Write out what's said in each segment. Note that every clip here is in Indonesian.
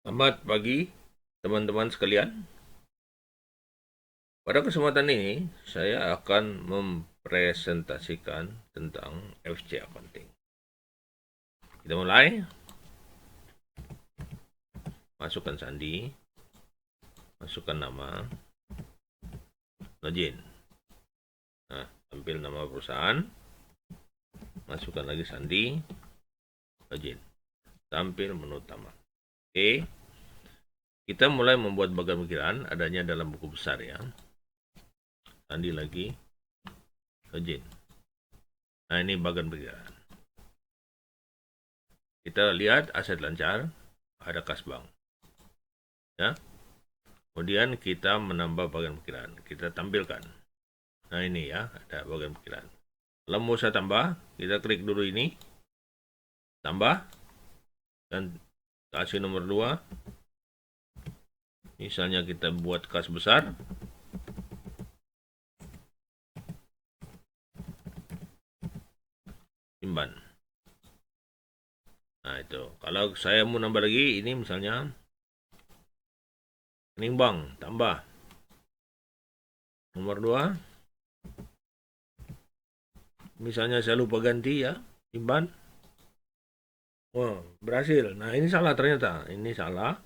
Selamat pagi, teman-teman sekalian. Pada kesempatan ini, saya akan mempresentasikan tentang FC Accounting. Kita mulai. Masukkan sandi, masukkan nama, login. Nah, tampil nama perusahaan, masukkan lagi sandi, login. Tampil menu utama. Oke, kita mulai membuat bagan pikiran, adanya dalam buku besar ya. Sandi lagi, login. Nah, ini bagan pikiran. Kita lihat aset lancar, ada kas bank. Ya, kemudian kita menambah bagian pikiran. Kita tampilkan. Nah ini ya, ada bagian pikiran. Kalau mau saya tambah, kita klik dulu ini. Tambah. Dan kasih nomor 2. Misalnya kita buat kas besar. Simpan. Nah itu. Kalau saya mau nambah lagi, ini misalnya. Rekening bank. Tambah. Nomor 2. Misalnya saya lupa ganti ya. Simpan. Wah, berhasil. Nah ini salah ternyata. Ini salah.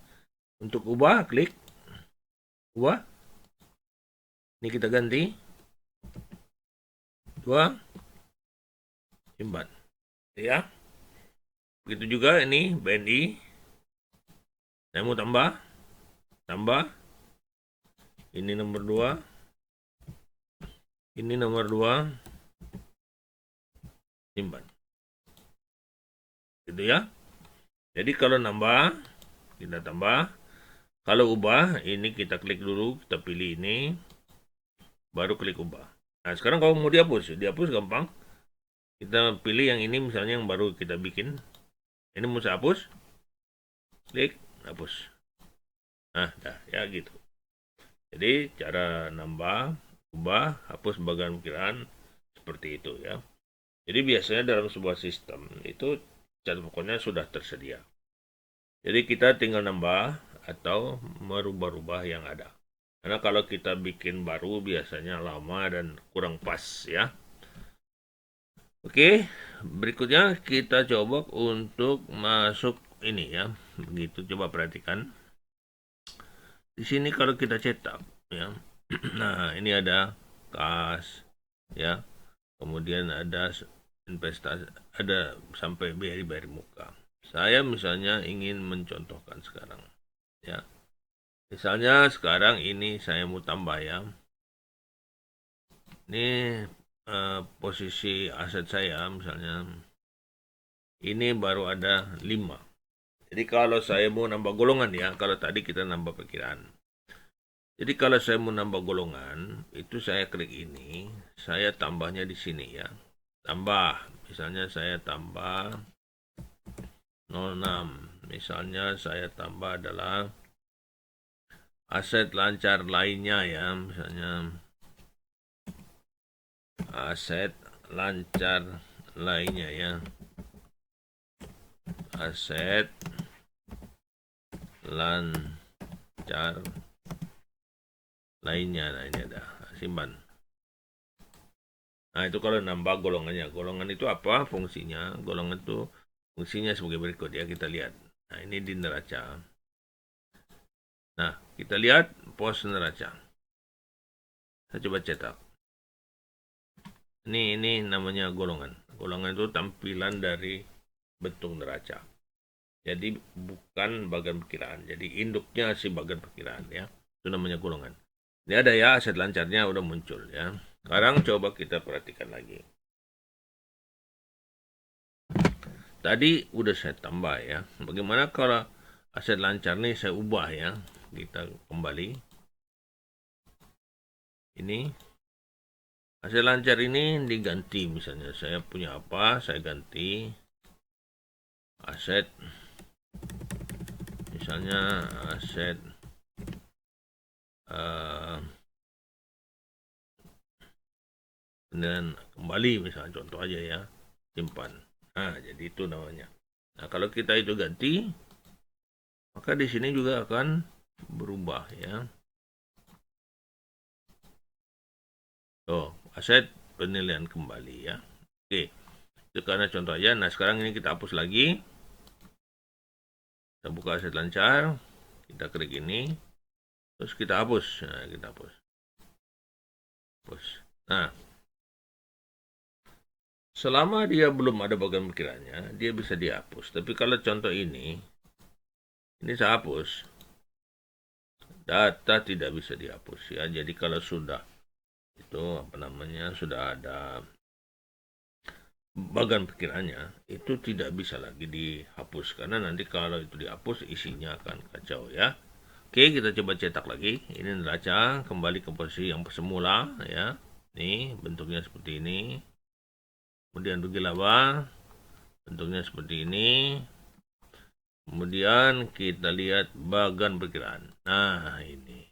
Untuk ubah, klik. Ubah. Ini kita ganti. 2. Simpan. Ya. Begitu juga ini BNI. Saya mau tambah. Tambah. Ini nomor 2. Ini nomor 2. Simpan. Gitu ya. Jadi kalau nambah, kita tambah. Kalau ubah, ini kita klik dulu, kita pilih ini, baru klik ubah. Nah, sekarang kalau mau dihapus gampang. Kita pilih yang ini misalnya yang baru kita bikin. Ini mau saya hapus, klik, hapus. Nah, dah, ya gitu. Jadi cara nambah, ubah, hapus bagian pikiran seperti itu ya. Jadi biasanya dalam sebuah sistem itu cat pokoknya sudah tersedia. Jadi kita tinggal nambah atau merubah-rubah yang ada. Karena kalau kita bikin baru biasanya lama dan kurang pas ya. Oke, berikutnya kita coba untuk masuk ini ya. Begitu coba perhatikan. Di sini kalau kita cetak ya. Nah, ini ada kas ya. Kemudian ada investasi, ada sampai bayar muka. Saya misalnya ingin mencontohkan sekarang ya. Misalnya sekarang ini saya mau tambah ya. Ini posisi aset saya misalnya ini baru ada 5. Jadi kalau saya mau nambah golongan ya, kalau tadi kita nambah pikiran. Jadi kalau saya mau nambah golongan, itu saya klik ini, saya tambahnya di sini ya. Tambah, misalnya saya tambah 06. Misalnya saya tambah adalah aset lancar lainnya ya, misalnya aset lancar lainnya ya. Aset lancar lainnya. Nah ini ada, simpan. Nah itu kalau nambah golongannya. Golongan itu apa fungsinya? Golongan itu fungsinya sebagai berikut ya, kita lihat. Nah ini di neraca. Nah kita lihat pos neraca. Saya coba cetak. Ini namanya golongan. Golongan itu tampilan dari bentuk neraca. Jadi bukan bagian perkiraan. Jadi induknya si bagian perkiraan ya. Itu namanya golongan. Ini ada ya, aset lancarnya udah muncul ya. Sekarang coba kita perhatikan lagi. Tadi udah saya tambah ya. Bagaimana kalau aset lancar nih saya ubah ya. Kita kembali. Ini aset lancar ini diganti misalnya. Saya punya apa, saya ganti aset. Misalnya aset uh, dan kembali misalnya, contoh aja ya, simpan. Nah jadi itu namanya. Nah kalau kita itu ganti, maka di sini juga akan berubah ya. Aset penilaian kembali ya. Oke, itu karena contoh aja. Nah, sekarang ini kita hapus lagi. Kita buka aset lancar, kita klik ini, terus kita hapus. Nah, kita hapus. Nah, selama dia belum ada bagian pikirannya, dia bisa dihapus. Tapi kalau contoh ini saya hapus. Data tidak bisa dihapus ya. Jadi kalau sudah sudah ada bagian pikirannya, itu tidak bisa lagi dihapus karena nanti kalau itu dihapus isinya akan kacau ya. Oke, kita coba cetak lagi. Ini neraca kembali ke posisi yang semula ya. Nih bentuknya seperti ini. Kemudian rugi laba bentuknya seperti ini. Kemudian kita lihat bagian perkiraan. Nah, ini.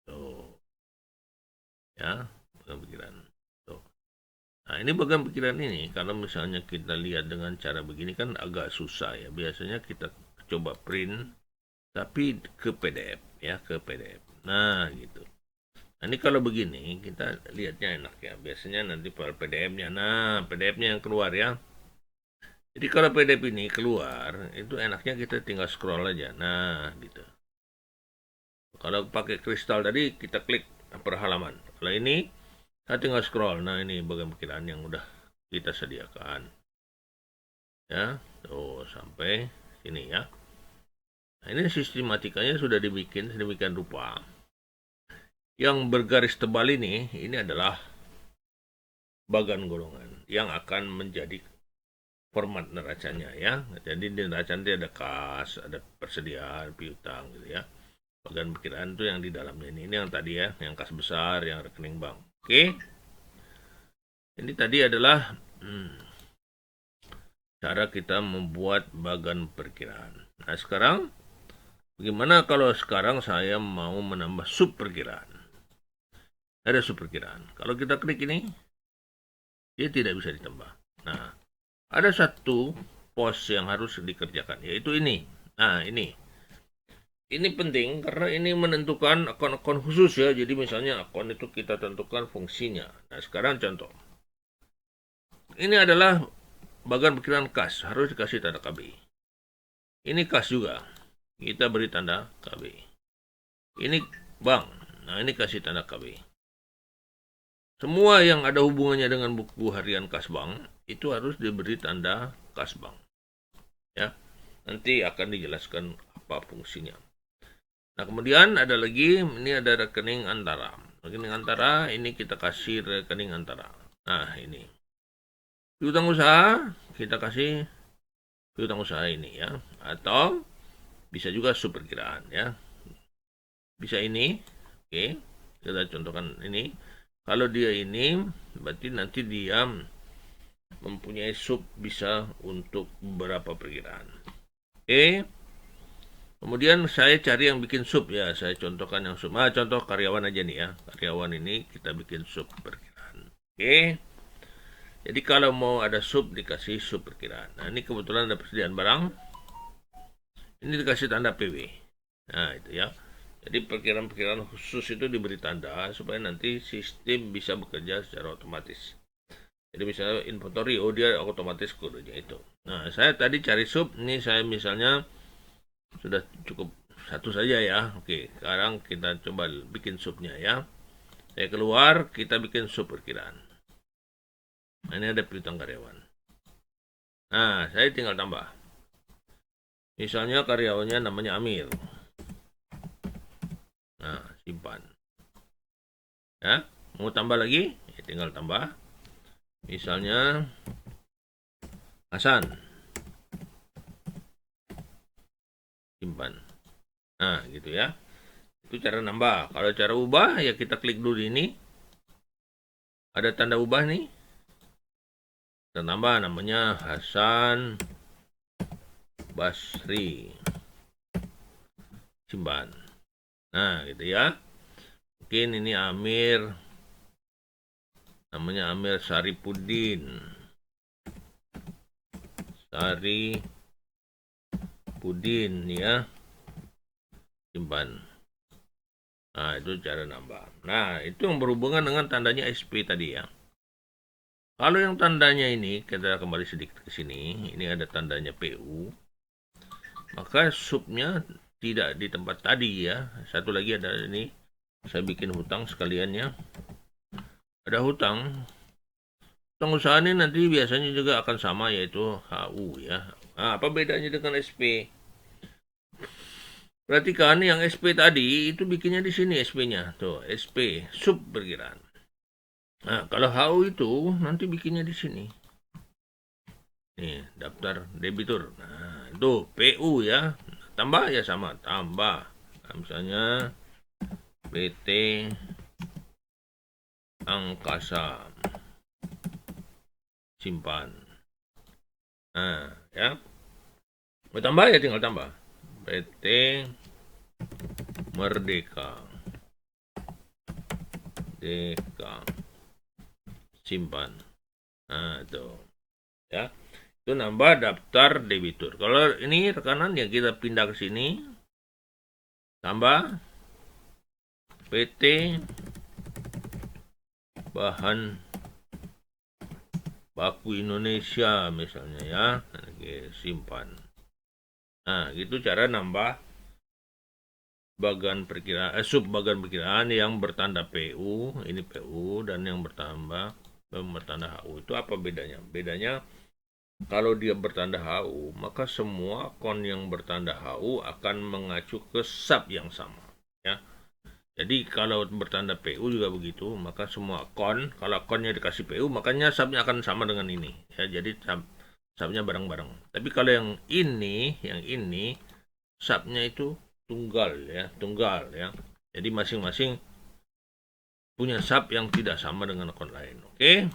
Tuh. Ya, bagian perkiraan. Tuh. Nah, ini bagian perkiraan ini kalau misalnya kita lihat dengan cara begini kan agak susah ya. Biasanya kita coba print tapi ke PDF ya, ke PDF. Nah, gitu. Nah, ini kalau begini kita lihatnya enak ya. Biasanya nanti PDF-nya. Nah, PDF-nya yang keluar ya. Jadi kalau PDF ini keluar, itu enaknya kita tinggal scroll aja. Nah, gitu. Kalau pakai kristal tadi, kita klik per halaman. Kalau ini, kita tinggal scroll. Nah, ini bagian perkiraan yang udah kita sediakan. Ya, tuh sampai sini ya. Nah, ini sistematikanya sudah dibikin sedemikian rupa. Yang bergaris tebal ini adalah bagian golongan yang akan menjadi format neracanya ya. Jadi di neraca nanti ada kas, ada persediaan, piutang gitu ya. Bagian perkiraan itu yang di dalamnya ini yang tadi ya, yang kas besar, yang rekening bank. Oke. Ini tadi adalah cara kita membuat bagian perkiraan. Nah, sekarang bagaimana kalau sekarang saya mau menambah sub perkiraan? Ada sub perkiraan. Kalau kita klik ini, dia tidak bisa ditambah. Nah, ada satu pos yang harus dikerjakan, yaitu ini. Nah, ini penting karena ini menentukan akun-akun khusus ya. Jadi misalnya akun itu kita tentukan fungsinya. Nah, sekarang contoh. Ini adalah bagian perkiraan kas, harus dikasih tanda KB. Ini kas juga, kita beri tanda KB. Ini bank, nah ini kasih tanda KB. Semua yang ada hubungannya dengan buku harian kas bank itu harus diberi tanda kas bank. Ya, nanti akan dijelaskan apa fungsinya. Nah, kemudian ada lagi, ini ada rekening antara. Rekening antara ini kita kasih rekening antara. Nah, ini. Piutang usaha kita kasih piutang usaha ini ya. Atau bisa juga sub perkiraan ya. Bisa ini. Oke. Kita contohkan ini. Kalau dia ini berarti nanti dia mempunyai sub bisa untuk beberapa perkiraan. Oke. Kemudian saya cari yang bikin sub ya. Saya contohkan yang sub. Contoh karyawan aja nih ya. Karyawan ini kita bikin sub perkiraan. Oke. Jadi kalau mau ada sub dikasih sub perkiraan. Nah, ini kebetulan ada persediaan barang. Ini dikasih tanda PW. Nah, itu ya. Jadi perkiraan-perkiraan khusus itu diberi tanda supaya nanti sistem bisa bekerja secara otomatis. Jadi misalnya inventory, dia otomatis kodenya itu. Nah, saya tadi cari sub, ini saya misalnya sudah cukup satu saja ya. Oke, sekarang kita coba bikin subnya ya. Saya keluar, kita bikin sub perkiraan. Nah, ini ada piutang karyawan. Nah, saya tinggal tambah. Misalnya karyawannya namanya Amir. Nah, simpan. Ya, mau tambah lagi? Ya, tinggal tambah. Misalnya Hasan. Simpan. Nah, gitu ya. Itu cara nambah. Kalau cara ubah, ya kita klik dulu ini. Ada tanda ubah nih. Kita tambah namanya Hasan Basri. Simpan. Nah, gitu ya. Mungkin ini Amir. Namanya Amir Saripudin. Saripudin ya. simpan. Nah, itu cara nambah. Nah, itu yang berhubungan dengan tandanya SP tadi ya. Kalau yang tandanya ini, kita kembali sedikit ke sini. Ini ada tandanya PU. Maka subnya tidak di tempat tadi ya. Satu lagi ada ini. Saya bikin hutang sekalian ya. Ada hutang. Hutang usaha ini nanti biasanya juga akan sama, yaitu HU ya. Nah, apa bedanya dengan SP? Perhatikan yang SP tadi itu bikinnya di sini SP-nya. Tuh, SP, sub perkiraan. Nah, kalau HU itu nanti bikinnya di sini. Nih, daftar debitur. Nah, itu PU ya. Tambah ya sama, tambah. Nah, misalnya PT Angkasa. Simpan. Nah, ya. Mau tambah ya tinggal tambah. PT Merdeka. Deka. Simpan. Nah, itu. Ya. Itu nambah daftar debitur. Kalau ini rekanan ya kita pindah ke sini. Tambah PT Bahan Baku Indonesia misalnya ya. Oke, simpan. Nah, gitu cara nambah bagan perkiraan, sub bagan perkiraan yang bertanda PU, ini PU, dan yang bertanda HU. Itu apa bedanya? Bedanya kalau dia bertanda HU, maka semua kon yang bertanda HU akan mengacu ke sub yang sama. Ya. Jadi kalau bertanda PU juga begitu, maka semua kon, kalau konnya dikasih PU, makanya subnya akan sama dengan ini. Ya, jadi subnya bareng-bareng. Tapi kalau yang ini subnya itu tunggal ya. Jadi masing-masing punya sub yang tidak sama dengan akun lain. Oke.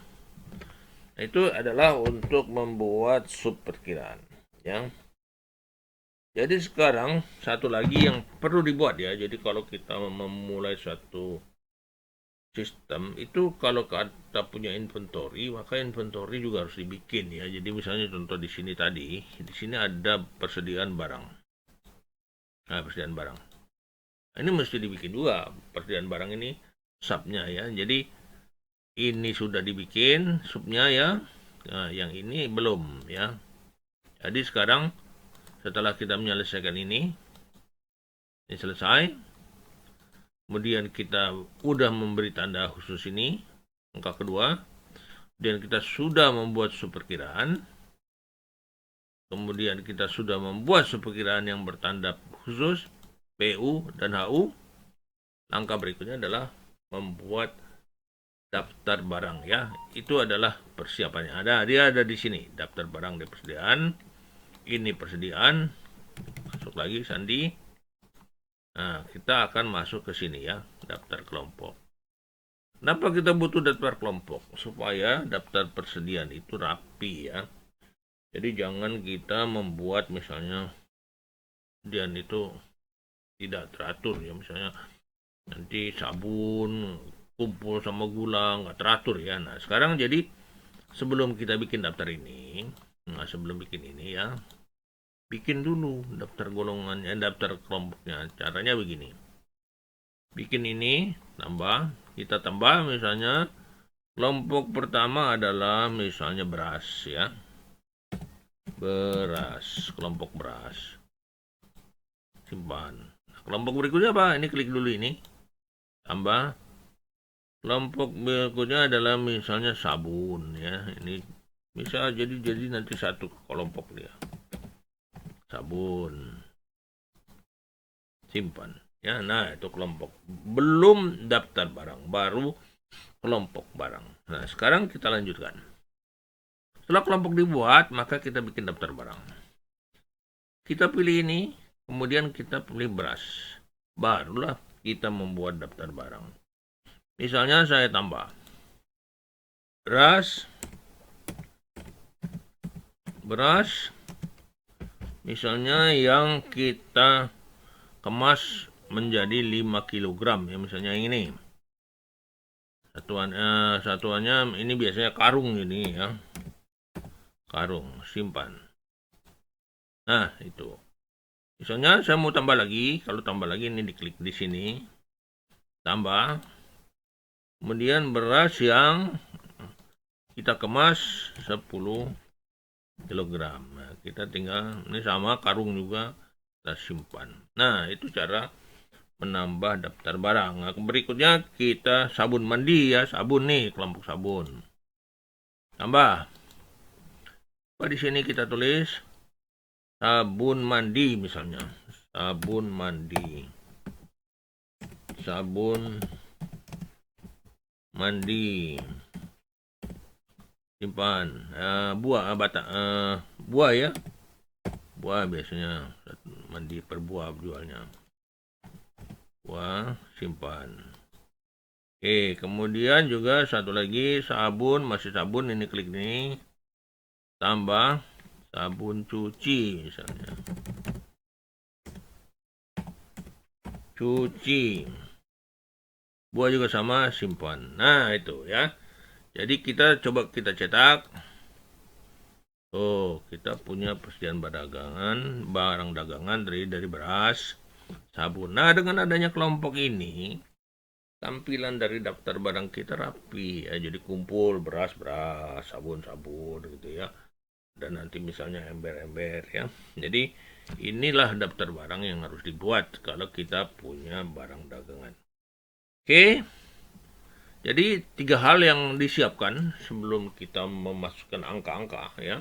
Nah, itu adalah untuk membuat sub perkiraan ya. Jadi sekarang satu lagi yang perlu dibuat ya. Jadi kalau kita memulai suatu sistem itu, kalau kita punya inventory, maka inventory juga harus dibikin ya. Jadi misalnya contoh di sini tadi, di sini ada persediaan barang. Nah, persediaan barang. Nah, ini mesti dibikin juga persediaan barang ini subnya ya. Jadi ini sudah dibikin subnya ya. Nah, yang ini belum ya. Jadi sekarang setelah kita menyelesaikan ini selesai. Kemudian kita udah memberi tanda khusus ini, angka kedua. Dan kita sudah membuat sub perkiraan. Kemudian kita sudah membuat sub perkiraan yang bertanda khusus PU dan HU. Langkah berikutnya adalah membuat daftar barang ya. Itu adalah persiapannya. Dia ada di sini, daftar barang di persediaan. Ini persediaan. Masuk lagi sandi. Nah, kita akan masuk ke sini ya, daftar kelompok. Kenapa kita butuh daftar kelompok? Supaya daftar persediaan itu rapi ya. Jadi jangan kita membuat misalnya persediaan itu tidak teratur ya. Misalnya nanti sabun kumpul sama gula nggak teratur ya. Nah sekarang jadi sebelum kita bikin daftar ini, sebelum bikin ini ya, bikin dulu daftar golongannya, daftar kelompoknya. Caranya begini. Bikin ini, kita tambah misalnya kelompok pertama adalah misalnya beras ya. Beras, kelompok beras. Simpan. Nah, kelompok berikutnya apa? Ini klik dulu ini. Tambah. Kelompok berikutnya adalah misalnya sabun ya. Ini bisa jadi nanti satu kelompok dia. Sabun. Simpan. Ya, nah itu kelompok. Belum daftar barang, baru kelompok barang. Nah, sekarang kita lanjutkan. Setelah kelompok dibuat, maka kita bikin daftar barang. Kita pilih ini, kemudian kita pilih beras. Barulah kita membuat daftar barang. Misalnya saya tambah beras misalnya yang kita kemas menjadi 5 kg ya, misalnya ini. Satuannya ini biasanya karung ini ya. Karung, simpan. Nah, itu. Misalnya saya mau tambah lagi, kalau tambah lagi ini diklik di sini, tambah. Kemudian beras yang kita kemas 10 kilogram. Nah, kita tinggal, ini sama karung juga, kita simpan. Nah, itu cara menambah daftar barang. Nah, berikutnya kita sabun mandi ya, sabun nih, kelompok sabun. Tambah. Di sini kita tulis sabun mandi misalnya. Sabun mandi. Sabun mandi. Simpan. Buah ya. Buah biasanya mandi per buah jualnya. Buah simpan. Oke, kemudian juga satu lagi sabun, masih sabun, ini klik ini. Tambah sabun cuci misalnya. Cuci. Buah juga sama, simpan. Nah, itu ya. Jadi kita coba kita cetak. Oh, kita punya persediaan barang dagangan dari beras, sabun. Nah, dengan adanya kelompok ini, tampilan dari daftar barang kita rapi ya. Jadi kumpul beras, sabun gitu ya. Dan nanti misalnya ember-ember ya. Jadi inilah daftar barang yang harus dibuat kalau kita punya barang dagangan. Oke. Jadi 3 hal yang disiapkan sebelum kita memasukkan angka-angka ya.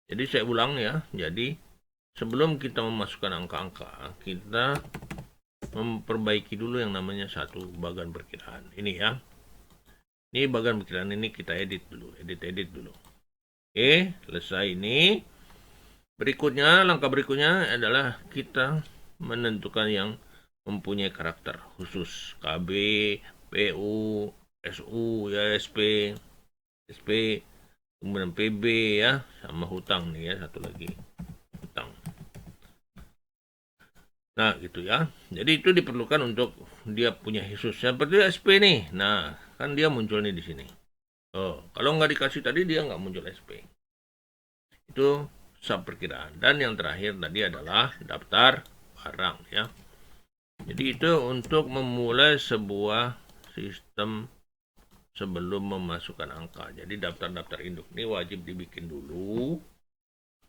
Jadi saya ulang ya. Jadi sebelum kita memasukkan angka-angka, kita memperbaiki dulu yang namanya satu bagan perkiraan. Ini ya. Ini bagan perkiraan ini kita edit dulu, edit dulu. Oke, selesai ini. Langkah berikutnya adalah kita menentukan yang mempunyai karakter khusus. KB, PU, SU, ya SP, kemudian PB ya, sama hutang nih ya, satu lagi hutang. Nah gitu ya. Jadi itu diperlukan untuk dia punya khusus. Seperti SP nih. Nah kan dia muncul nih di sini. Oh kalau nggak dikasih tadi dia nggak muncul SP. Itu sub perkiraan. Dan yang terakhir tadi adalah daftar barang ya. Jadi itu untuk memulai sebuah sistem sebelum memasukkan angka. Jadi daftar-daftar induk ini wajib dibikin dulu.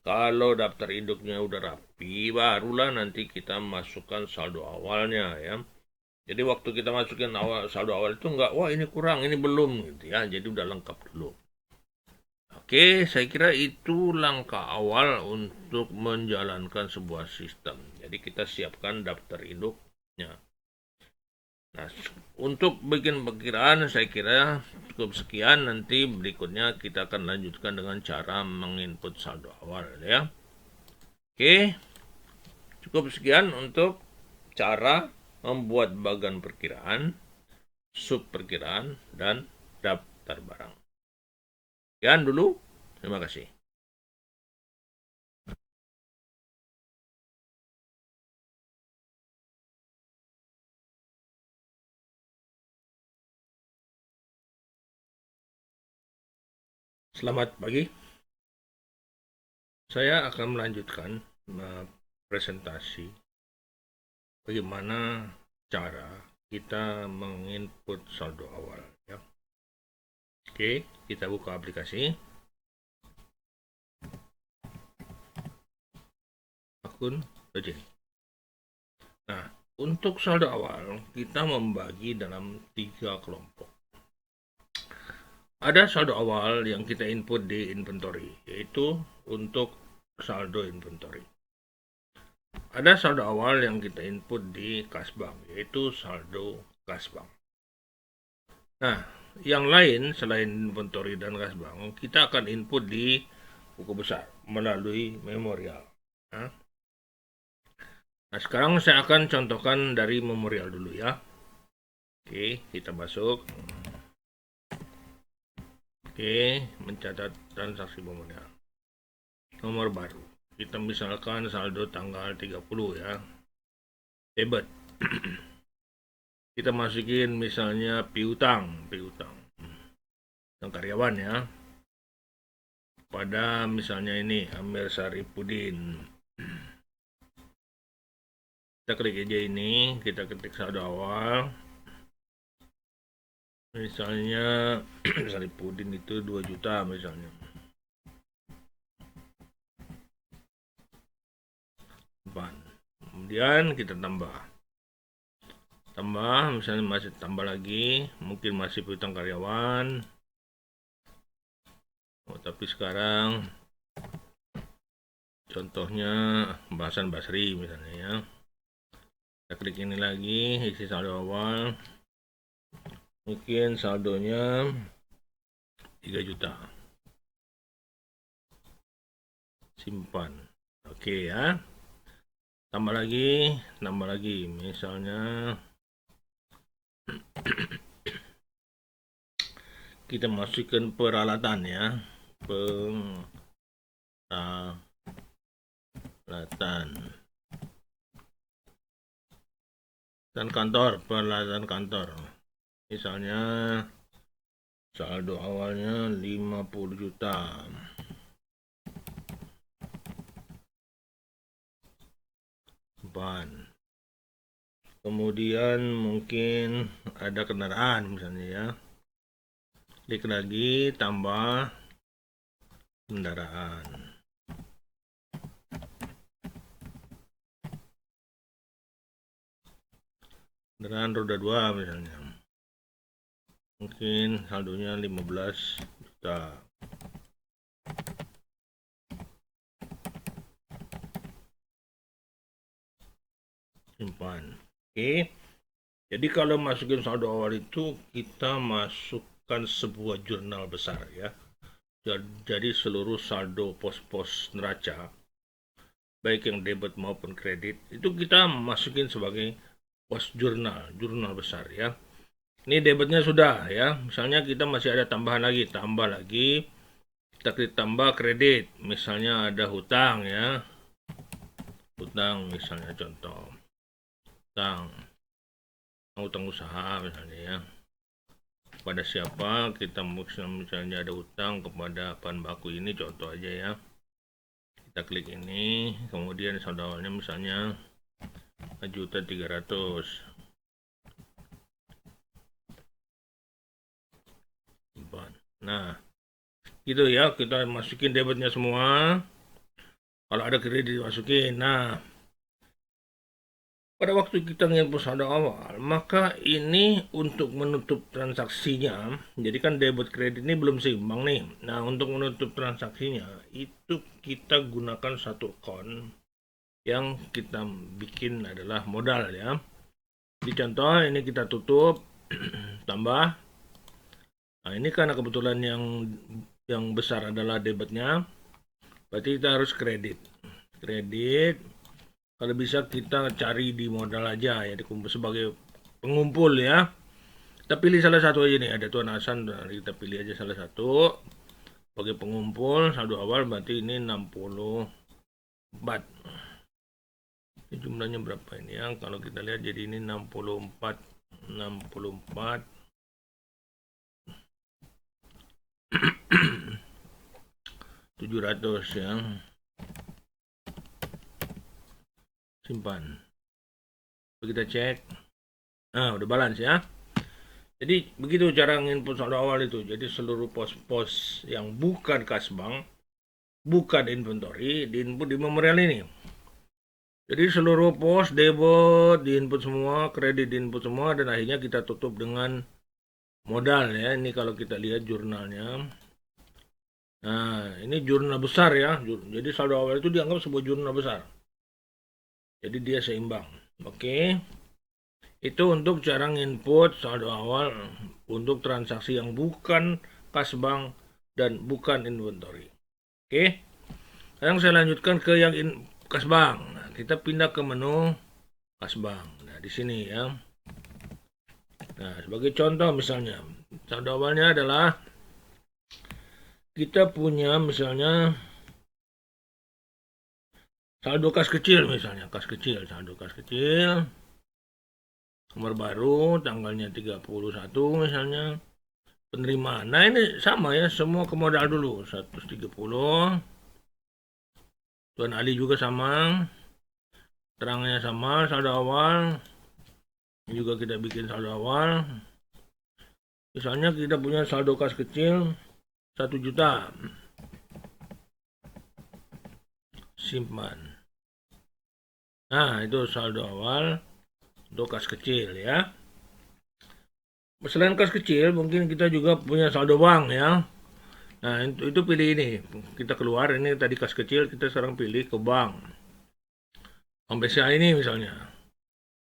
Kalau daftar induknya udah rapi, barulah nanti kita masukkan saldo awalnya ya. Jadi waktu kita masukin saldo awal itu enggak, wah ini kurang, ini belum gitu ya. Jadi udah lengkap dulu. Oke, saya kira itu langkah awal untuk menjalankan sebuah sistem. Jadi kita siapkan daftar induknya. Nah, untuk bikin perkiraan saya kira cukup sekian. Nanti berikutnya kita akan lanjutkan dengan cara menginput saldo awal ya. Oke, cukup sekian untuk cara membuat bagan perkiraan, sub perkiraan, dan daftar barang. Sekian dulu, terima kasih. Selamat pagi. Saya akan melanjutkan presentasi bagaimana cara kita menginput saldo awal ya. Oke, kita buka aplikasi. Akun Rejeni. Nah, untuk saldo awal kita membagi dalam 3 kelompok. Ada saldo awal yang kita input di inventory, yaitu untuk saldo inventory. Ada saldo awal yang kita input di kas bank, yaitu saldo kas bank. Nah, yang lain selain inventory dan kas bank, kita akan input di buku besar melalui memorial. Nah, sekarang saya akan contohkan dari memorial dulu ya. Oke, kita masuk. Oke, mencatat transaksi memorial. Nomor baru. Kita misalkan saldo tanggal 30 ya. Debit. Kita masukin misalnya piutang. Yang karyawan ya. Pada misalnya ini Amir Saripudin. Kita klik aja ini, kita ketik saldo awal. Misalnya Saripudin itu 2 juta misalnya. Kemudian kita tambah misalnya masih tambah lagi, mungkin masih piutang karyawan. Tapi sekarang contohnya pembahasan Basri misalnya ya. Kita klik ini lagi, isi saldo awal. Mungkin saldonya 3 juta. Simpan. Oke ya. Tambah lagi. Misalnya kita masukkan peralatan ya. Peralatan dan peralatan kantor. Misalnya saldo awalnya 50 juta. Kemudian mungkin ada kendaraan misalnya ya. Klik lagi, tambah kendaraan. Kendaraan roda 2 misalnya. Mungkin saldonya 15 juta. Simpan. Oke. Jadi kalau masukin saldo awal itu kita masukkan sebuah jurnal besar ya. Jadi seluruh saldo pos-pos neraca, baik yang debit maupun kredit, itu kita masukin sebagai pos jurnal besar ya. Ini debitnya sudah ya. Misalnya kita masih ada tambahan lagi, kita klik tambah kredit. Misalnya ada hutang ya. Hutang misalnya contoh. Hutang usaha misalnya ya. Kepada siapa kita misalnya ada hutang kepada bahan baku ini contoh aja ya. Kita klik ini, kemudian saldo awalnya misalnya 1.300.000. Nah, gitu ya, kita masukin debitnya semua. Kalau ada kredit dimasukin. Nah, pada waktu kita nginput saldo awal, maka ini untuk menutup transaksinya, jadi kan debit kredit ini belum seimbang nih. Nah, untuk menutup transaksinya, itu kita gunakan satu akun yang kita bikin adalah modal ya. Di contoh ini kita tutup, tambah. Nah, ini karena kebetulan yang besar adalah debitnya, berarti kita harus kredit. Kalau bisa kita cari di modal aja ya, dikumpul sebagai pengumpul ya. Kita pilih salah satu aja nih, ada Tuan Hasan, kita pilih aja salah satu sebagai pengumpul. Saldo awal berarti ini 64. Ini jumlahnya berapa ini ya? Kalau kita lihat jadi ini 64 700 ya. Simpan. Kita cek. Nah, udah balance ya. Jadi begitu cara nginput saldo awal itu. Jadi seluruh pos-pos yang bukan kas bank, bukan inventory, diinput di memorial ini. Jadi seluruh pos debit diinput semua, kredit diinput semua, dan akhirnya kita tutup dengan modal ya. Ini kalau kita lihat jurnalnya. Nah, ini jurnal besar ya. Jadi saldo awal itu dianggap sebuah jurnal besar. Jadi dia seimbang. Oke. Itu untuk cara nginput saldo awal untuk transaksi yang bukan kas bank dan bukan inventory. Oke. Sekarang saya lanjutkan ke yang kas bank. Nah, kita pindah ke menu kas bank. Nah, di sini ya. Nah, sebagai contoh misalnya, saldo awalnya adalah kita punya misalnya saldo kas kecil misalnya, saldo kas kecil, nomor baru, tanggalnya 31 misalnya, penerimaan. Nah ini sama ya, semua ke modal dulu, 130, Tuan Ali juga sama, terangnya sama, saldo awal. Ini juga kita bikin saldo awal. Misalnya kita punya saldo kas kecil 1 juta. Simpan. Nah, itu saldo awal untuk kas kecil ya. Selain kas kecil, mungkin kita juga punya saldo bank ya. Nah, itu pilih ini. Kita keluar, ini tadi kas kecil, kita sekarang pilih ke bank. Bank BCA ini misalnya.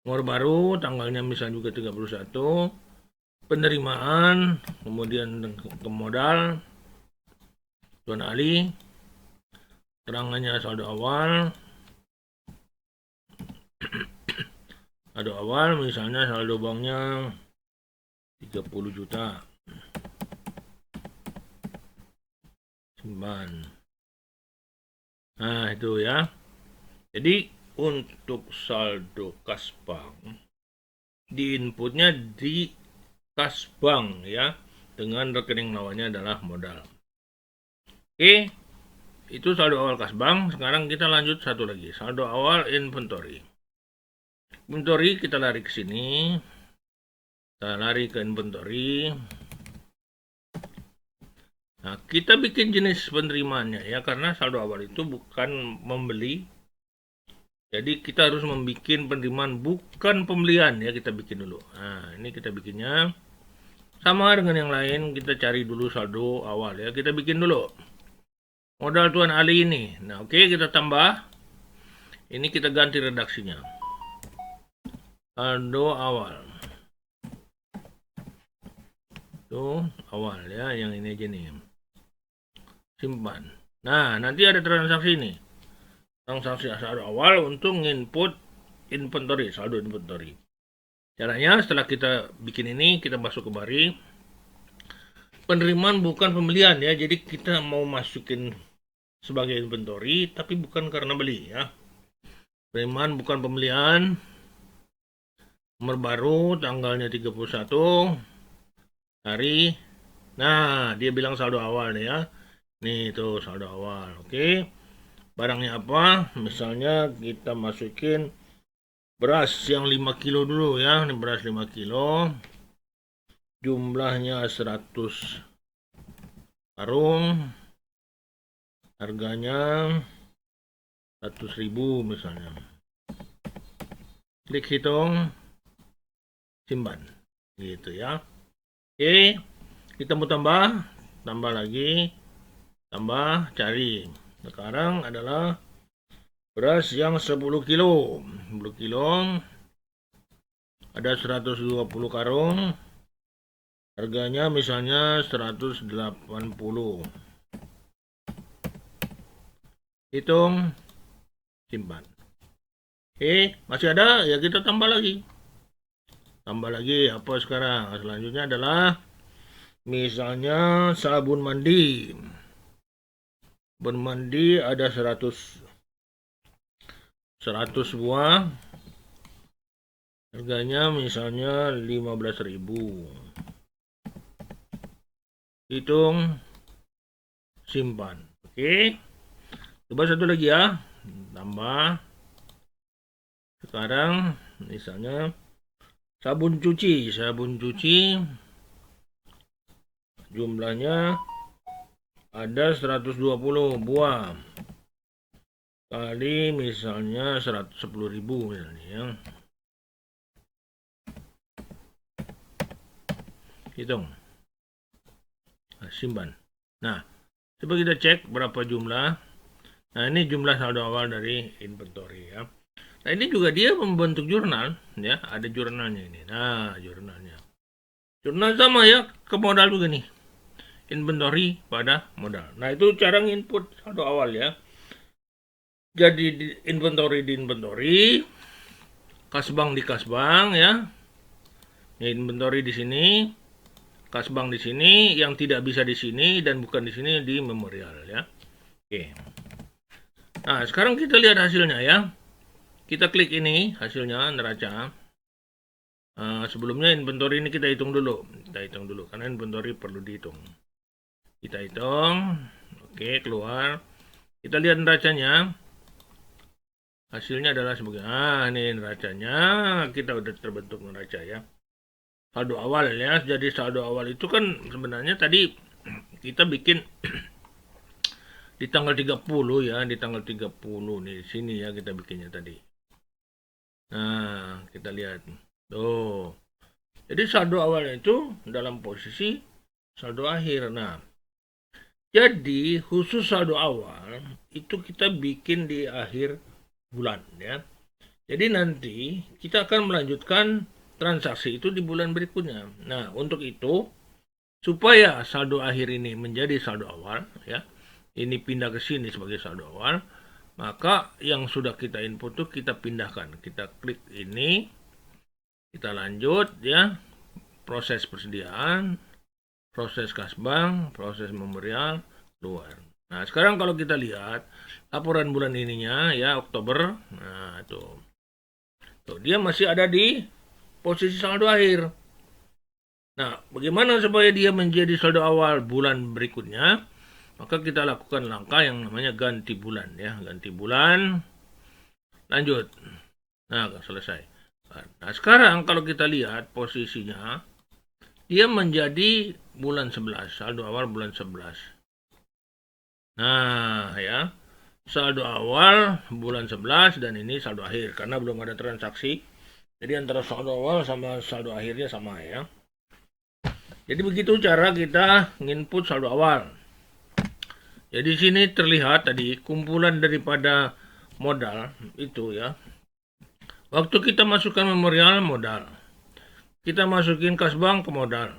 Nomor baru, tanggalnya misalnya juga 31. Penerimaan, kemudian ke modal. Tuan Ali. Terangannya saldo awal. Saldo awal misalnya saldo banknya 30 juta. Simpan. Nah, itu ya. Jadi untuk saldo kas bank di inputnya di kas bank ya, dengan rekening lawannya adalah modal. Oke, itu saldo awal kas bank. Sekarang kita lanjut satu lagi, saldo awal inventory. Inventory kita lari ke sini. Kita lari ke inventory. Nah, kita bikin jenis penerimaannya ya, karena saldo awal itu bukan membeli. Jadi kita harus membuat penerimaan bukan pembelian ya, kita bikin dulu. Nah, ini kita bikinnya sama dengan yang lain, kita cari dulu saldo awal ya, kita bikin dulu. Modal Tuan Ali ini. Nah, oke, kita tambah. Ini kita ganti redaksinya. Saldo awal. Tuh, awal ya, yang ini aja nih. Simpan. Nah, nanti ada transaksi nih. Transaksi saldo awal untuk input inventory, saldo inventory. Caranya setelah kita bikin ini, kita masuk ke bari. Penerimaan bukan pembelian ya, jadi kita mau masukin sebagai inventory, tapi bukan karena beli ya. Penerimaan bukan pembelian. Nomor baru, tanggalnya 31. Hari. Nah, dia bilang saldo awal nih ya. Nih itu saldo awal, oke. Barangnya apa? Misalnya kita masukin beras yang 5 kilo dulu ya. Ini beras 5 kilo. Jumlahnya 100 karung. Harganya 100.000 misalnya. Klik hitung. Simpan. Gitu ya. Oke. Kita mau tambah. Tambah lagi. Tambah. Cari. Sekarang adalah beras yang 10 kilo. 10 kilo. Ada 120 karung. Harganya misalnya 180. Hitung. Simpan. Oke, masih ada ya, kita tambah lagi. Tambah lagi apa sekarang? Selanjutnya adalah misalnya sabun mandi. Sabun mandi ada 100 buah. Harganya misalnya 15.000. Hitung. Simpan. Oke. Coba satu lagi ya. Tambah. Sekarang misalnya sabun cuci. Sabun cuci jumlahnya ada 120 buah. Kali misalnya 110.000 misalnya ya. Hitung. Nah, simpan. Nah, coba kita cek berapa jumlah. Nah, ini jumlah saldo awal dari inventory ya. Nah, ini juga dia membentuk jurnal ya, ada jurnalnya ini. Nah, jurnalnya. Jurnal sama ya, ke modal juga nih. Inventory pada modal. Nah, itu cara input saldo awal ya. Jadi di inventory, kasbank di kasbank ya. Inventory di sini, kasbank di sini, yang tidak bisa di sini dan bukan di sini di memorial ya. Oke. Nah, sekarang kita lihat hasilnya ya. Kita klik ini hasilnya neraca. Sebelumnya inventory ini kita hitung dulu. Karena inventory perlu dihitung. Kita hitung. Oke, keluar. Kita lihat neracanya. Hasilnya adalah sebagai, ini neracanya, kita udah terbentuk neraca ya. Saldo awal ya, jadi saldo awal itu kan sebenarnya tadi kita bikin di tanggal 30 ya, di tanggal 30 nih, sini ya kita bikinnya tadi. Nah, kita lihat. Tuh. Jadi saldo awalnya itu dalam posisi saldo akhir. Nah, jadi khusus saldo awal itu kita bikin di akhir bulan ya. Jadi nanti kita akan melanjutkan transaksi itu di bulan berikutnya. Nah, untuk itu supaya saldo akhir ini menjadi saldo awal ya. Ini pindah ke sini sebagai saldo awal, maka yang sudah kita input itu kita pindahkan. Kita klik ini, kita lanjut ya, proses persediaan, proses kasbank, proses memorial, keluar. Nah, sekarang kalau kita lihat laporan bulan ininya ya, Oktober. Nah, tuh. Dia masih ada di posisi saldo akhir. Nah, bagaimana supaya dia menjadi saldo awal bulan berikutnya? Maka kita lakukan langkah yang namanya ganti bulan ya, ganti bulan. Lanjut. Nah, selesai. Nah, sekarang kalau kita lihat posisinya, dia menjadi bulan 11, saldo awal bulan 11. Nah, ya. Saldo awal bulan 11 dan ini saldo akhir karena belum ada transaksi. Jadi antara saldo awal sama saldo akhirnya sama ya. Jadi begitu cara kita nginput saldo awal. Jadi sini terlihat tadi kumpulan daripada modal itu ya. Waktu kita masukkan memorial modal, kita masukin kasbank ke modal,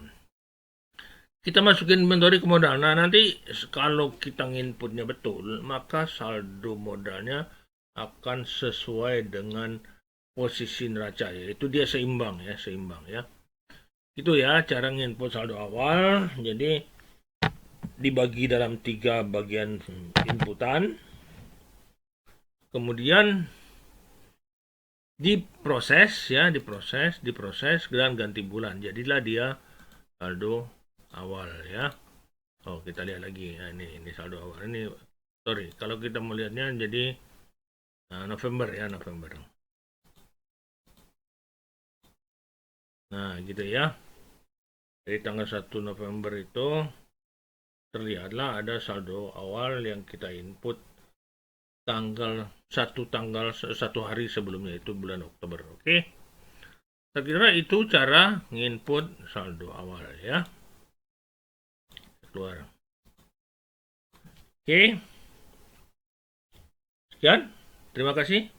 kita masukin inventory ke modal. Nah nanti kalau kita nginputnya betul, maka saldo modalnya akan sesuai dengan posisi neraca, yaitu dia seimbang ya, seimbang ya. Itu ya cara nginput saldo awal. Jadi dibagi dalam 3 bagian inputan, kemudian diproses ya, diproses dan ganti bulan, jadilah dia saldo awal ya. Kita lihat lagi ya, ini saldo awal ini, sorry kalau kita melihatnya jadi November ya, November. Nah gitu ya, dari tanggal 1 November itu terlihatlah ada saldo awal yang kita input satu hari sebelumnya, itu bulan Oktober. Oke, saya kira itu cara nginput saldo awal ya, keluar. Oke, sekian, terima kasih.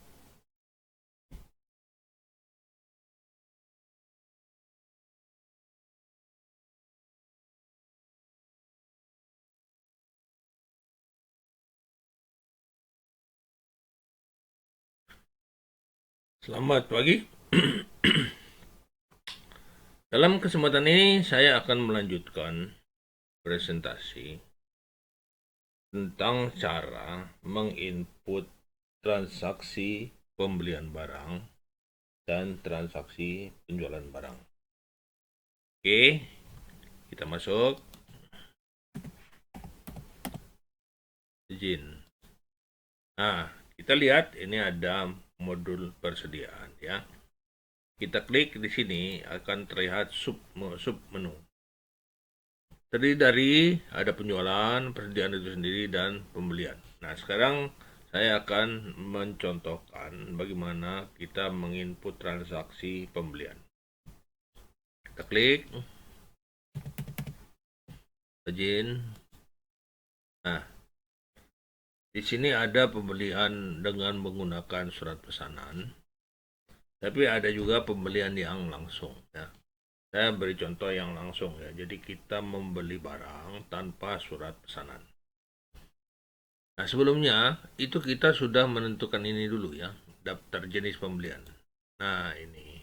Selamat pagi. Dalam kesempatan ini saya akan melanjutkan presentasi tentang cara menginput transaksi pembelian barang dan transaksi penjualan barang. Oke, kita masuk. Izin. Nah, kita lihat ini ada modul persediaan ya. Kita klik di sini akan terlihat sub menu. Terdiri dari ada penjualan, persediaan itu sendiri dan pembelian. Nah, sekarang saya akan mencontohkan bagaimana kita menginput transaksi pembelian. Kita klik. Izin. Nah, di sini ada pembelian dengan menggunakan surat pesanan, tapi ada juga pembelian yang langsung ya. Saya beri contoh yang langsung ya. Jadi kita membeli barang tanpa surat pesanan. Nah, sebelumnya itu kita sudah menentukan ini dulu ya, daftar jenis pembelian. Nah, ini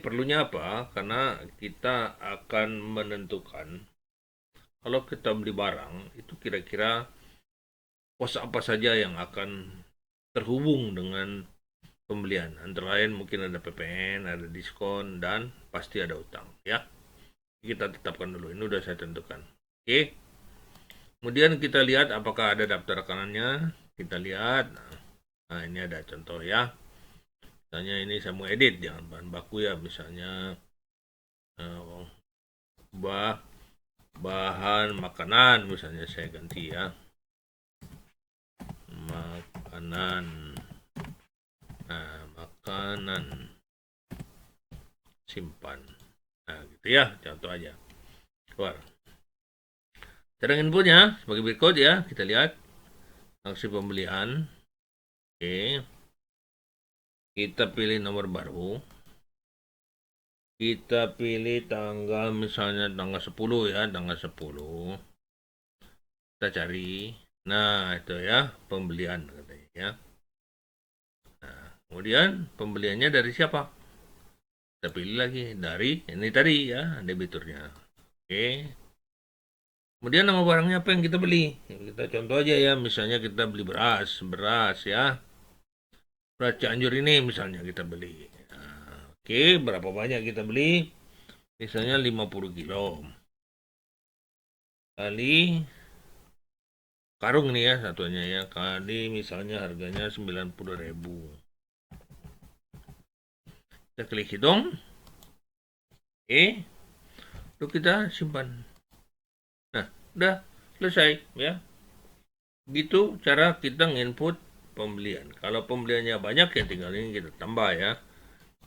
perlunya apa? Karena kita akan menentukan kalau kita beli barang itu kira-kira pos apa saja yang akan terhubung dengan pembelian. Antara lain mungkin ada PPN, ada diskon, dan pasti ada utang ya. Kita tetapkan dulu, ini udah saya tentukan. Oke. Kemudian kita lihat apakah ada daftar rekanannya. Kita lihat. Nah, ini ada contoh ya. Misalnya ini saya mau edit, jangan bahan baku ya. Misalnya eh, bahan makanan, misalnya saya ganti ya. Makanan. Nah, makanan simpan. Nah, gitu ya, contoh aja. Keluar. Cara inputnya sebagai berikut ya. Kita lihat aksi pembelian. Oke. Kita pilih nomor baru. Kita pilih tanggal, misalnya tanggal 10 ya, tanggal 10. Kita cari. Nah, itu ya, pembelian katanya ya. Nah, kemudian pembeliannya dari siapa? Kita pilih lagi dari ini tadi ya, debiturnya. Oke. Kemudian nama barangnya apa yang kita beli? Kita contoh aja ya, misalnya kita beli beras ya. Beras Cianjur ini misalnya kita beli. Nah, oke, berapa banyak kita beli? Misalnya 50 kilo. Kali karung nih ya satunya ya. Kali misalnya harganya 90.000. Kita klik hitung. Oke. Lalu kita simpan. Nah, udah selesai ya. Gitu cara kita nginput pembelian. Kalau pembeliannya banyak ya tinggal ini kita tambah ya.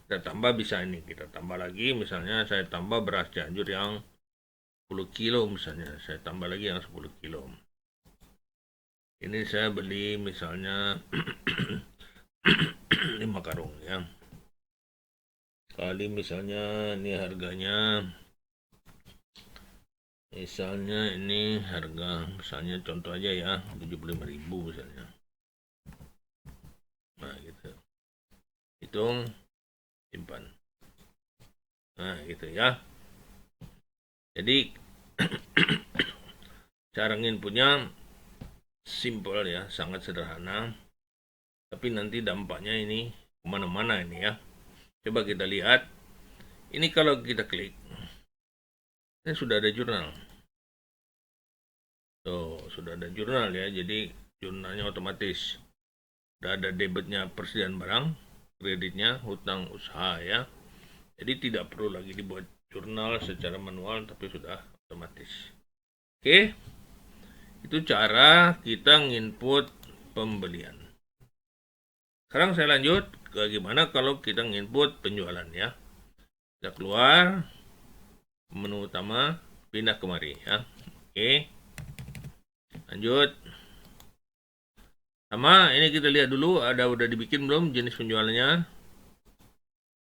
Kita tambah bisa ini, kita tambah lagi misalnya saya tambah beras Cianjur yang 10 kilo misalnya. Saya tambah lagi yang 10 kilo. Ini saya beli misalnya 5 karung ya. Kali misalnya ini harganya, misalnya ini harga, misalnya contoh aja ya 75.000 misalnya. Nah gitu, hitung, simpan. Nah gitu ya. Jadi cara nginputnya simple ya, sangat sederhana. Tapi nanti dampaknya ini kemana-mana ini ya. Coba kita lihat. Ini kalau kita klik, ini sudah ada jurnal. Tuh, sudah ada jurnal ya. Jadi jurnalnya otomatis. Sudah ada debitnya persediaan barang, kreditnya hutang usaha ya. Jadi tidak perlu lagi dibuat jurnal secara manual, tapi sudah otomatis. Oke, itu cara kita nginput pembelian. Sekarang saya lanjut ke gimana kalau kita nginput penjualan ya. Kita keluar menu utama, pindah kemari ya. Oke, lanjut. Sama ini kita lihat dulu ada udah dibikin belum jenis penjualannya.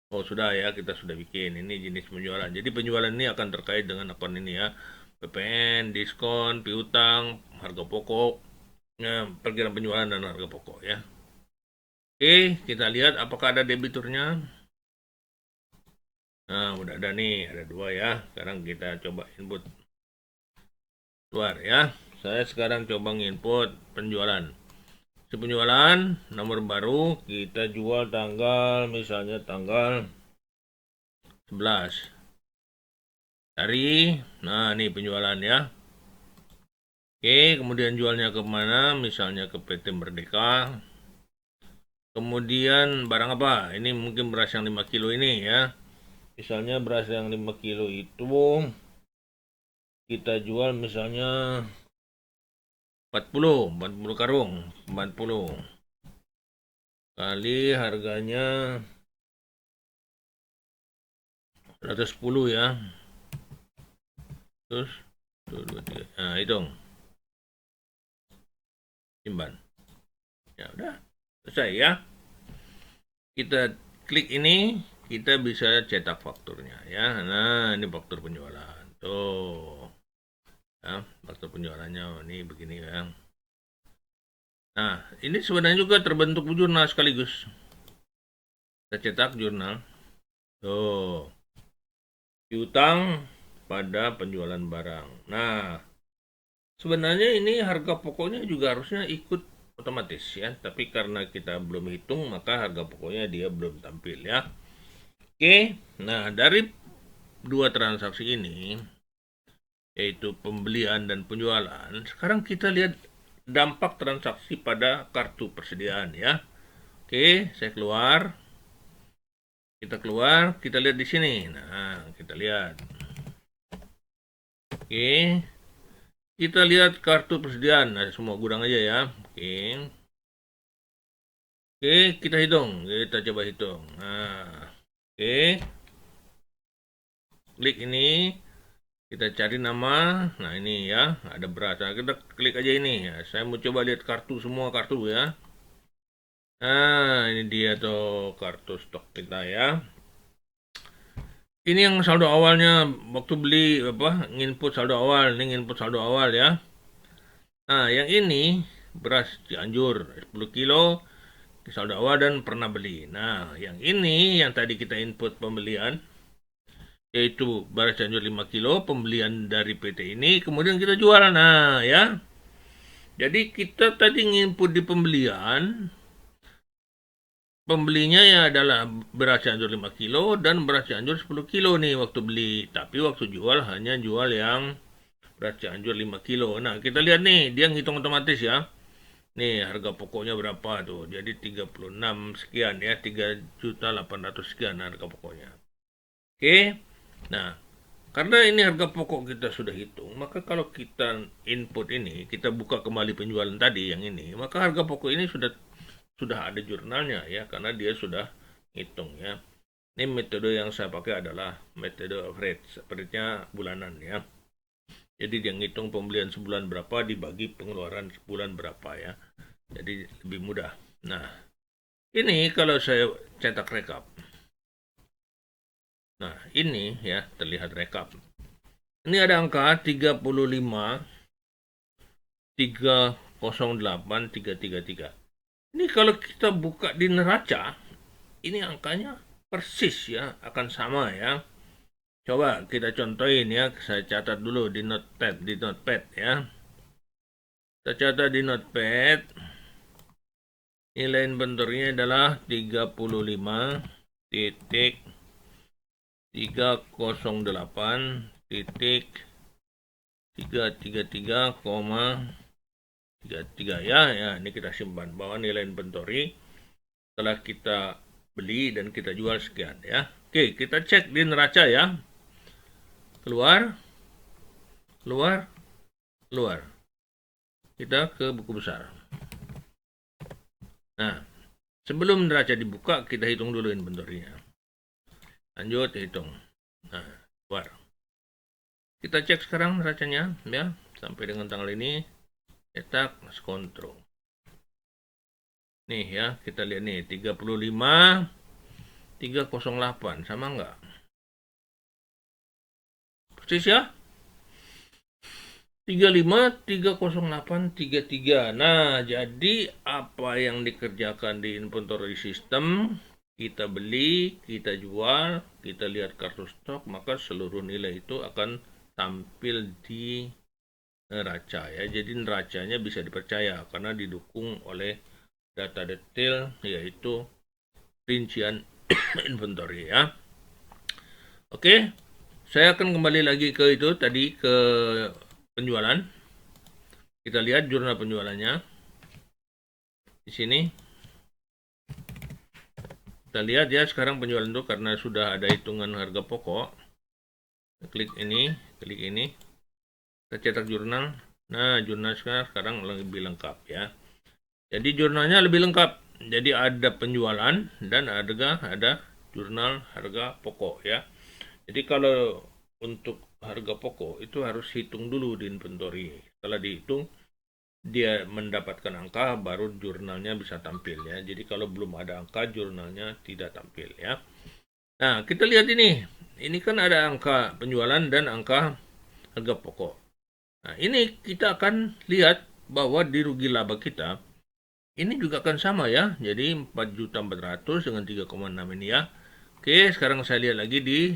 Oh sudah ya, kita sudah bikin ini jenis penjualan. Jadi penjualan ini akan terkait dengan akun ini ya. PPN, diskon, piutang, harga pokok, ya, perkiraan penjualan dan harga pokok ya. Oke, kita lihat apakah ada debiturnya. Nah, udah ada nih, ada 2 ya. Sekarang kita coba input keluar ya. Saya sekarang coba input penjualan. Penjualan nomor baru kita jual tanggal misalnya tanggal 11 dari, nah ini penjualan ya. Oke, kemudian jualnya kemana? Misalnya ke PT Merdeka. Kemudian barang apa? Ini mungkin beras yang 5 kilo ini ya. Misalnya beras yang 5 kilo itu kita jual misalnya 40 karung, 40 kali harganya 110 ya. Terus 1, 2, 3. Nah, hitung. Simpan. Ya udah, selesai ya. Kita klik ini, kita bisa cetak fakturnya ya. Nah, ini faktur penjualan. Tuh. Ya, faktur penjualannya ini begini ya. Nah, ini sebenarnya juga terbentuk jurnal sekaligus. Kita cetak jurnal. Tuh. Piutang pada penjualan barang. Nah, sebenarnya ini harga pokoknya juga harusnya ikut otomatis ya, tapi karena kita belum hitung maka harga pokoknya dia belum tampil ya. Oke, nah dari 2 transaksi ini yaitu pembelian dan penjualan, sekarang kita lihat dampak transaksi pada kartu persediaan ya. Oke, saya keluar. Kita keluar, kita lihat di sini. Nah, kita lihat. Oke. Kita lihat kartu persediaan. Nah, semua gudang aja ya. Oke. Oke, kita hitung. Kita coba hitung. Nah, oke. Klik ini. Kita cari nama. Nah, ini ya. Ada beras. Nah, kita klik aja ini. Ya, saya mau coba lihat kartu, semua kartu ya. Nah, ini dia tuh kartu stok kita ya. Ini yang saldo awalnya waktu beli apa? Nginput saldo awal, ini nginput saldo awal ya. Nah, yang ini beras Cianjur 10 kilo saldo awal dan pernah beli. Nah, yang ini yang tadi kita input pembelian yaitu beras Cianjur 5 kilo pembelian dari PT ini kemudian kita jual. Nah, ya. Jadi kita tadi nginput di pembelian. Pembelinya ya adalah beras Cianjur 5 kilo dan beras Cianjur 10 kilo nih waktu beli. Tapi waktu jual hanya jual yang beras Cianjur 5 kilo. Nah, kita lihat nih, dia ngitung otomatis ya. Nih, harga pokoknya berapa tuh? Jadi 36 sekian ya, 3.800 sekian harga pokoknya. Oke. Nah, karena ini harga pokok kita sudah hitung, maka kalau kita input ini, kita buka kembali penjualan tadi yang ini, maka harga pokok ini sudah ada jurnalnya ya, karena dia sudah hitung ya. Ini metode yang saya pakai adalah metode average, sepertinya bulanan ya. Jadi dia ngitung pembelian sebulan berapa dibagi pengeluaran sebulan berapa ya. Jadi lebih mudah. Nah, ini kalau saya cetak rekap. Nah, ini ya terlihat rekap. Ini ada angka 35 308 333. Ini kalau kita buka di neraca, ini angkanya persis ya, akan sama ya. Coba kita contohin ya, saya catat dulu di notepad ya. Kita catat di notepad. Nilai inventory-nya adalah 35.333,33 ya. Ini kita simpan bahwa nilai inventory setelah kita beli dan kita jual sekian ya. Oke, kita cek di neraca ya. Keluar. Kita ke buku besar. Nah, sebelum neraca dibuka, kita hitung dulu inventory-nya. Lanjut, hitung. Nah, keluar. Kita cek sekarang neracanya ya, sampai dengan tanggal ini. Cetak, kontrol. Nih ya, kita lihat nih, 35.308, sama nggak? Persis ya? 35.308.33. Nah, jadi apa yang dikerjakan di inventory system, kita beli, kita jual, kita lihat kartu stok, maka seluruh nilai itu akan tampil di neraca ya. Jadi neracanya bisa dipercaya karena didukung oleh data detail yaitu rincian inventory ya. Oke, saya akan kembali lagi ke itu tadi, ke penjualan. Kita lihat jurnal penjualannya di sini. Kita lihat ya sekarang penjualan itu karena sudah ada hitungan harga pokok. Klik ini. Kita cetak jurnal. Nah, jurnal sekarang lebih lengkap ya. Jadi jurnalnya lebih lengkap. Jadi ada penjualan dan ada jurnal harga pokok ya. Jadi kalau untuk harga pokok itu harus hitung dulu di inventory. Setelah dihitung, dia mendapatkan angka, baru jurnalnya bisa tampil ya. Jadi kalau belum ada angka, jurnalnya tidak tampil ya. Nah, kita lihat ini. Ini kan ada angka penjualan dan angka harga pokok. Nah, ini kita akan lihat bahwa di rugi laba kita, ini juga akan sama ya. Jadi 4.400.000 dengan 3,6 ini ya. Oke, sekarang saya lihat lagi di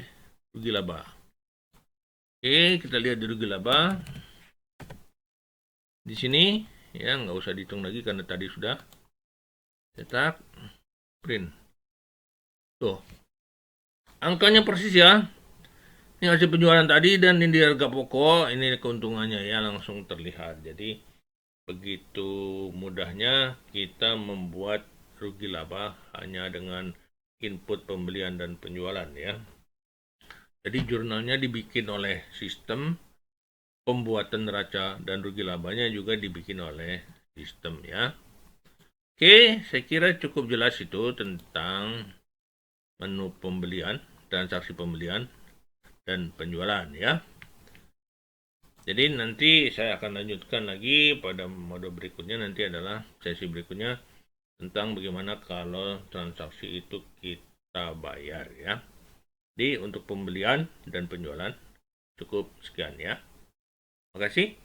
rugi laba. Oke, kita lihat di rugi laba. Di sini ya, nggak usah dihitung lagi karena tadi sudah cetak, print. Tuh, angkanya persis ya. Ini hasil penjualan tadi dan ini harga pokok, ini keuntungannya ya langsung terlihat. Jadi begitu mudahnya kita membuat rugi laba hanya dengan input pembelian dan penjualan ya. Jadi jurnalnya dibikin oleh sistem, pembuatan neraca dan rugi labanya juga dibikin oleh sistem ya. Oke, saya kira cukup jelas itu tentang menu pembelian, transaksi pembelian dan penjualan ya. Jadi nanti saya akan lanjutkan lagi pada mode berikutnya, nanti adalah sesi berikutnya tentang bagaimana kalau transaksi itu kita bayar ya. Jadi untuk pembelian dan penjualan cukup sekian ya. Makasih.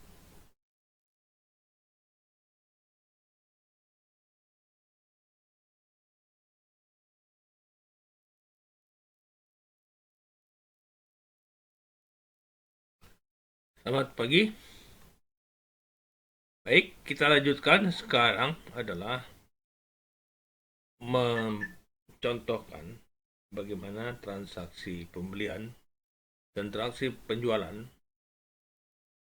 Selamat pagi. Baik, kita lanjutkan sekarang adalah mencontohkan bagaimana transaksi pembelian dan transaksi penjualan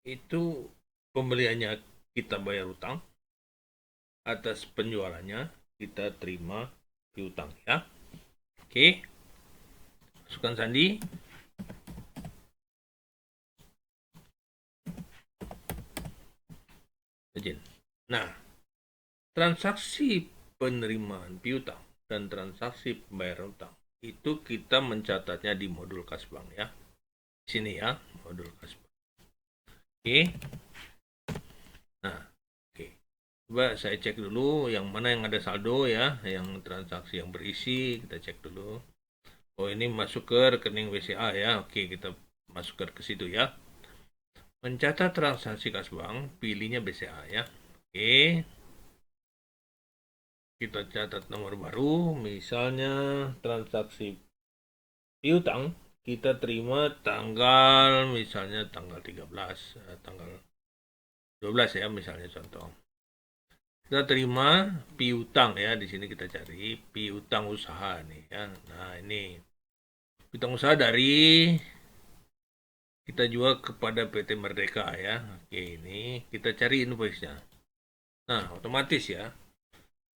itu pembeliannya kita bayar utang, atas penjualannya kita terima piutang ya. Oke, masukkan sandi. Nah, transaksi penerimaan piutang dan transaksi pembayaran utang itu kita mencatatnya di modul kas bank ya. Sini ya, modul kas bank. Oke. Nah, oke. Coba saya cek dulu yang mana yang ada saldo ya, yang transaksi yang berisi kita cek dulu. Oh, ini masuk ke rekening WCA ya. Oke, kita masukkan ke situ ya. Mencatat transaksi kas bank, pilihnya BCA ya. Oke. Kita catat nomor baru, misalnya transaksi piutang kita terima tanggal misalnya tanggal 13, tanggal 12 ya misalnya contoh. Kita terima piutang ya, di sini kita cari piutang usaha nih ya. Nah, ini piutang usaha dari kita jual kepada PT Merdeka ya. Oke, ini kita cari invoice-nya. Nah, otomatis ya.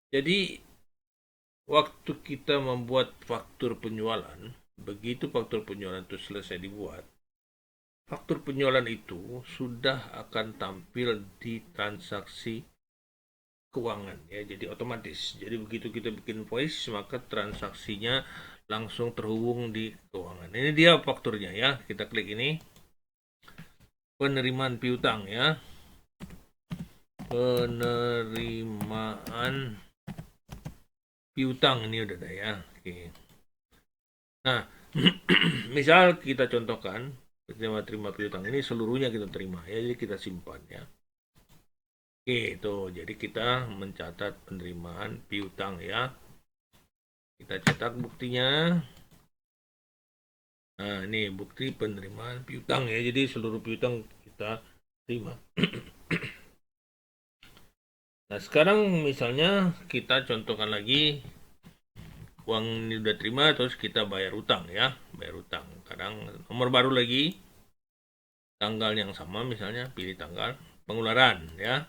Jadi waktu kita membuat faktur penjualan, begitu faktur penjualan itu selesai dibuat, faktur penjualan itu sudah akan tampil di transaksi keuangan ya, jadi otomatis. Jadi begitu kita bikin invoice, maka transaksinya langsung terhubung di keuangan. Ini dia fakturnya ya. Kita klik ini. Penerimaan piutang ya. Penerimaan piutang ini udah ada ya. Oke. Nah, misal kita contohkan terima piutang ini seluruhnya kita terima ya, jadi kita simpan ya. Oke, itu jadi kita mencatat penerimaan piutang ya. Kita cetak buktinya. Nah, ini bukti penerimaan piutang ya. Jadi seluruh piutang kita terima. Nah, sekarang misalnya kita contohkan lagi uang ini udah terima, terus kita bayar utang ya, bayar utang. Kadang nomor baru lagi, tanggal yang sama misalnya, pilih tanggal pengeluaran ya.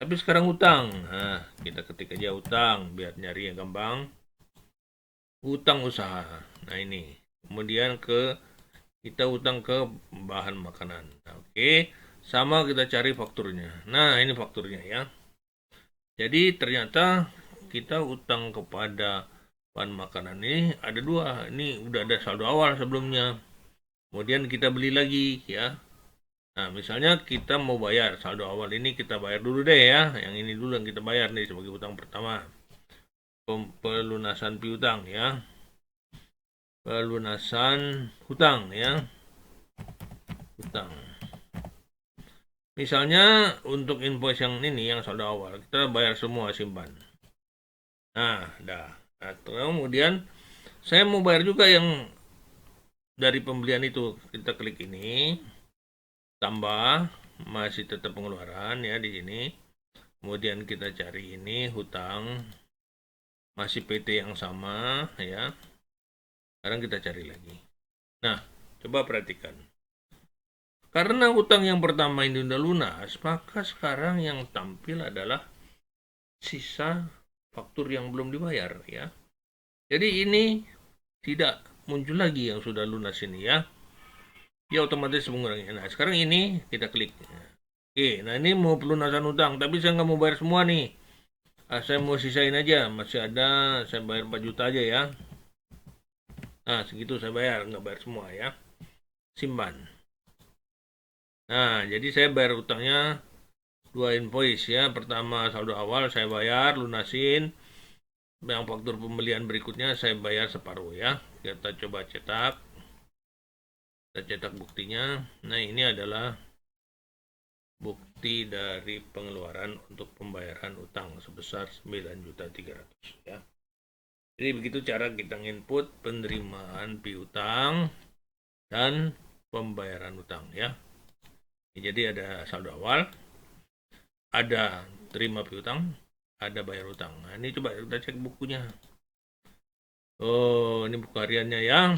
Tapi sekarang utang, nah kita ketik aja utang biar nyari yang gampang. Utang usaha, nah ini. Kemudian kita utang ke bahan makanan. Nah, oke, sama kita cari fakturnya. Nah ini fakturnya ya. Jadi ternyata kita utang kepada bahan makanan ini ada dua. Ini udah ada saldo awal sebelumnya. Kemudian kita beli lagi ya. Nah misalnya kita mau bayar saldo awal ini, kita bayar dulu deh ya. Yang ini dulu yang kita bayar nih sebagai utang pertama. Pelunasan piutang ya. Pelunasan hutang ya. Hutang. Misalnya untuk invoice yang ini, yang saldo awal, kita bayar semua, simpan. Nah, dah. Nah, kemudian saya mau bayar juga yang dari pembelian itu. Kita klik ini, tambah, masih tetap pengeluaran ya di sini. Kemudian kita cari ini hutang, masih PT yang sama ya. Sekarang kita cari lagi. Nah, coba perhatikan. Karena hutang yang pertama ini udah lunas, maka sekarang yang tampil adalah sisa faktur yang belum dibayar ya. Jadi ini tidak muncul lagi yang sudah lunas ini ya. Dia otomatis mengurangi. Nah, sekarang ini kita klik. Oke, nah ini mau pelunasan utang, tapi saya nggak mau bayar semua nih. Saya mau sisain aja, masih ada, saya bayar 4 juta aja ya. Nah, segitu saya bayar, nggak bayar semua ya. Simpan. Nah, jadi saya bayar utangnya 2 invoice ya. Pertama saldo awal saya bayar, lunasin. Yang faktur pembelian berikutnya saya bayar separuh ya. Kita coba cetak. Kita cetak buktinya. Nah, ini adalah bukti dari pengeluaran untuk pembayaran utang sebesar 9.300.000 ya. Jadi begitu cara kita input penerimaan piutang dan pembayaran utang ya. Jadi ada saldo awal, ada terima piutang, ada bayar utang. Nah, ini coba kita cek bukunya. Oh, ini buku hariannya ya.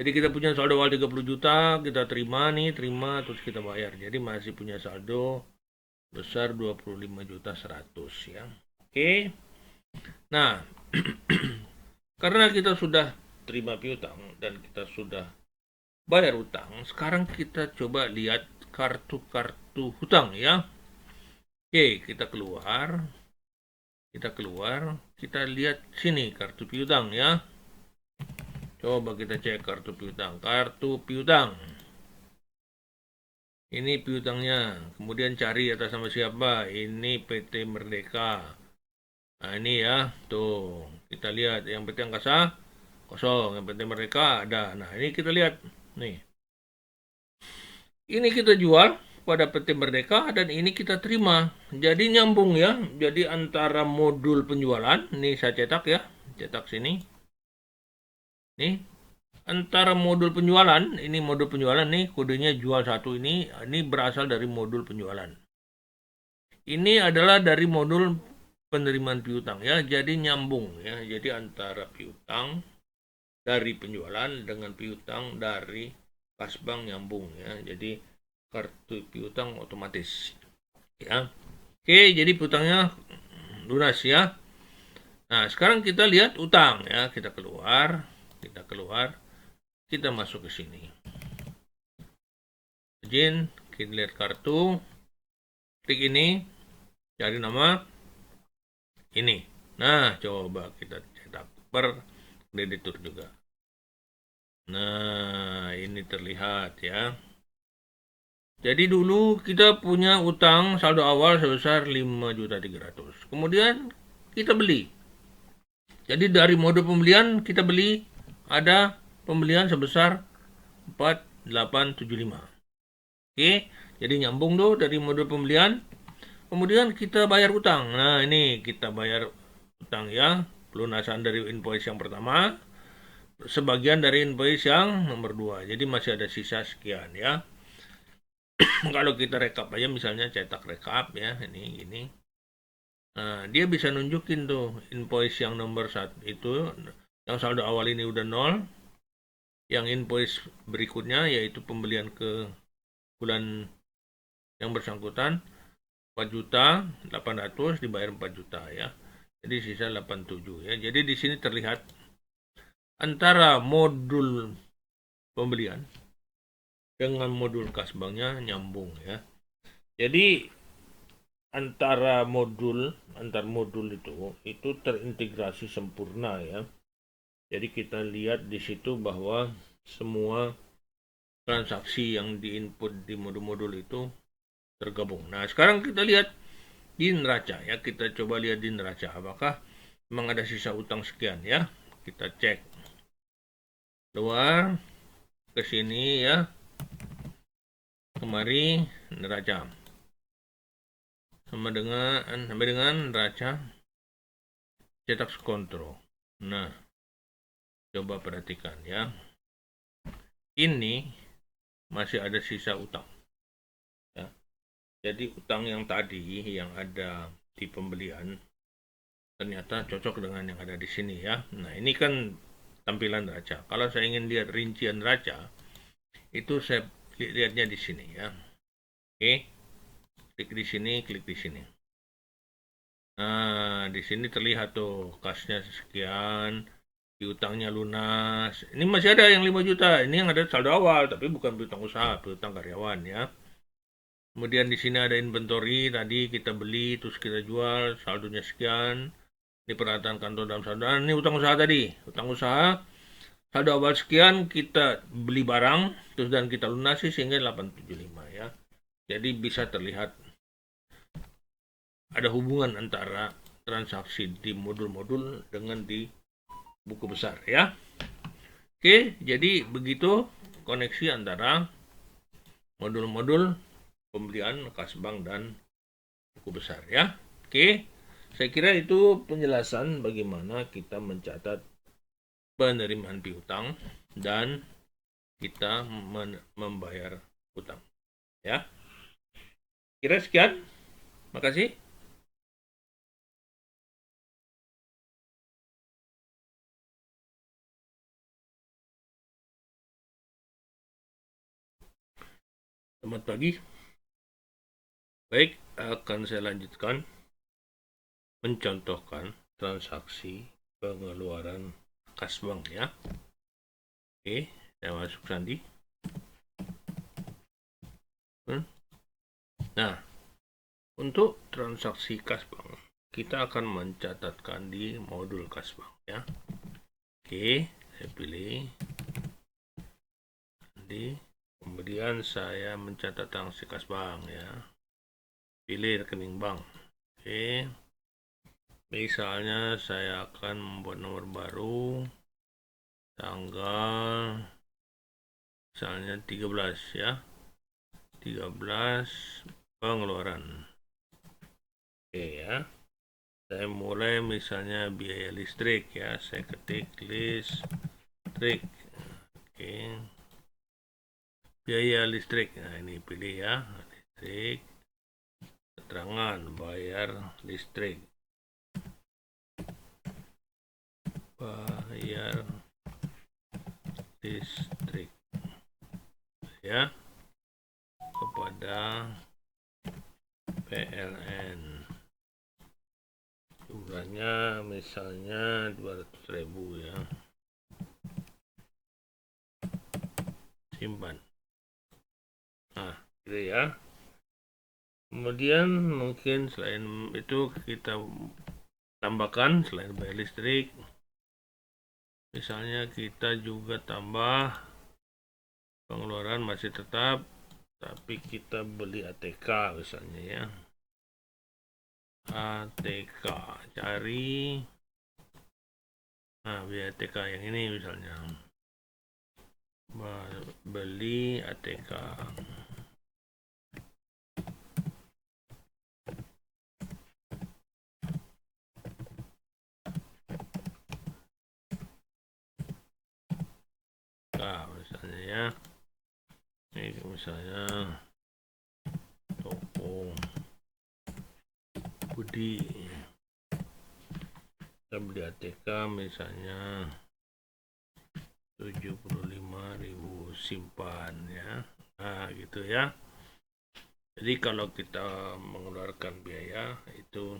Jadi kita punya saldo awal 30 juta, kita terima nih, terima terus kita bayar. Jadi masih punya saldo besar 25.100.000 ya. Oke. Nah, karena kita sudah terima piutang dan kita sudah bayar utang, sekarang kita coba lihat kartu-kartu hutang ya. Oke, kita keluar, kita lihat sini kartu piutang ya. Coba kita cek kartu piutang. Ini piutangnya. Kemudian cari atas nama siapa. Ini PT Merdeka. Nah ini ya, tuh kita lihat yang PT Angkasa kosong, yang PT Merdeka ada. Nah ini kita lihat nih. Ini kita jual pada PT Merdeka dan ini kita terima. Jadi nyambung ya. Jadi antara modul penjualan, ini saya cetak ya, cetak sini. Nih, antara modul penjualan, ini modul penjualan nih, kodenya jual satu ini berasal dari modul penjualan. Ini adalah dari modul penerimaan piutang ya, jadi nyambung ya. Jadi antara piutang dari penjualan dengan piutang dari kas bank nyambung ya. Jadi kartu piutang otomatis ya. Oke, jadi piutangnya lunas ya. Nah, sekarang kita lihat utang ya, kita keluar, kita masuk ke sini. Izin, kita lihat kartu, klik ini, cari nama ini. Nah, coba kita cetak per kreditur juga. Nah, ini terlihat ya. Jadi dulu kita punya utang saldo awal sebesar 5.300.000. Kemudian kita beli. Jadi dari mode pembelian kita beli ada pembelian sebesar 4.875. Oke, jadi nyambung tuh dari mode pembelian. Kemudian kita bayar utang. Nah, ini kita bayar utang ya. Pelunasan dari invoice yang pertama, sebagian dari invoice yang nomor 2. Jadi masih ada sisa sekian ya. Kalau kita rekap aja misalnya cetak rekap ya, ini gini. Nah, dia bisa nunjukin tuh invoice yang nomor 1 itu yang saldo awal ini udah 0. Yang invoice berikutnya yaitu pembelian ke bulan yang bersangkutan 4.800.000 dibayar 4 juta ya. Jadi sisa 87 ya. Jadi di sini terlihat antara modul pembelian dengan modul kas banknya nyambung ya. Jadi antar modul itu terintegrasi sempurna ya. Jadi kita lihat di situ bahwa semua transaksi yang diinput di modul-modul itu tergabung. Nah, sekarang kita lihat di neraca ya. Kita coba lihat di neraca apakah memang ada sisa utang sekian ya. Kita cek. Keluar ke sini ya. Kemari neraca. Sampai dengan neraca cetak kontrol. Nah, coba perhatikan ya. Ini masih ada sisa utang. Ya. Jadi utang yang tadi yang ada di pembelian ternyata cocok dengan yang ada di sini ya. Nah, ini kan tampilan neraca. Kalau saya ingin lihat rincian neraca, itu saya lihatnya di sini ya. Oke. Klik di sini, klik di sini. Nah, di sini terlihat tuh kasnya sekian, piutangnya lunas. Ini masih ada yang 5 juta. Ini yang ada saldo awal, tapi bukan piutang usaha, piutang karyawan ya. Kemudian di sini ada inventory, tadi kita beli, terus kita jual, saldonya sekian. Ini peralatan kantor dalam saldo. Nah, ini utang usaha tadi. Utang usaha, saldo awal sekian, kita beli barang, terus dan kita lunasi sehingga 875 ya. Jadi bisa terlihat ada hubungan antara transaksi di modul-modul dengan di buku besar ya. Oke, jadi begitu koneksi antara modul-modul pembelian kas bank dan buku besar ya. Oke, saya kira itu penjelasan bagaimana kita mencatat penerimaan piutang dan kita membayar utang ya. Kira sekian. Makasih. Selamat pagi. Baik, akan saya lanjutkan mencontohkan transaksi pengeluaran kas bank ya. Oke, saya masuk Sandi. Nah, untuk transaksi kas bank, kita akan mencatatkan di modul kas bank ya. Oke, saya pilih. Nanti kemudian saya mencatat transaksi kas bank ya. Pilih rekening bank. Oke. Misalnya saya akan membuat nomor baru tanggal misalnya 13 ya. 13 pengeluaran. Oke ya. Saya mulai misalnya biaya listrik ya. Saya ketik listrik. Oke. Biaya listrik. Nah, ini pilih ya. Listrik. Keterangan bayar listrik. Bayar listrik. Ya. Kepada PLN. Jumlahnya misalnya 200.000 ya. Simpan. Nah, gitu ya. Kemudian mungkin selain itu kita tambahkan selain bayar listrik, misalnya kita juga tambah pengeluaran masih tetap, tapi kita beli ATK misalnya ya. ATK, cari biaya ATK yang ini misalnya. Beli ATK. Misalnya ya. Ini misalnya toko Budi. Kita beli ATK misalnya 75.000 simpan ya. Nah, gitu ya. Jadi kalau kita mengeluarkan biaya itu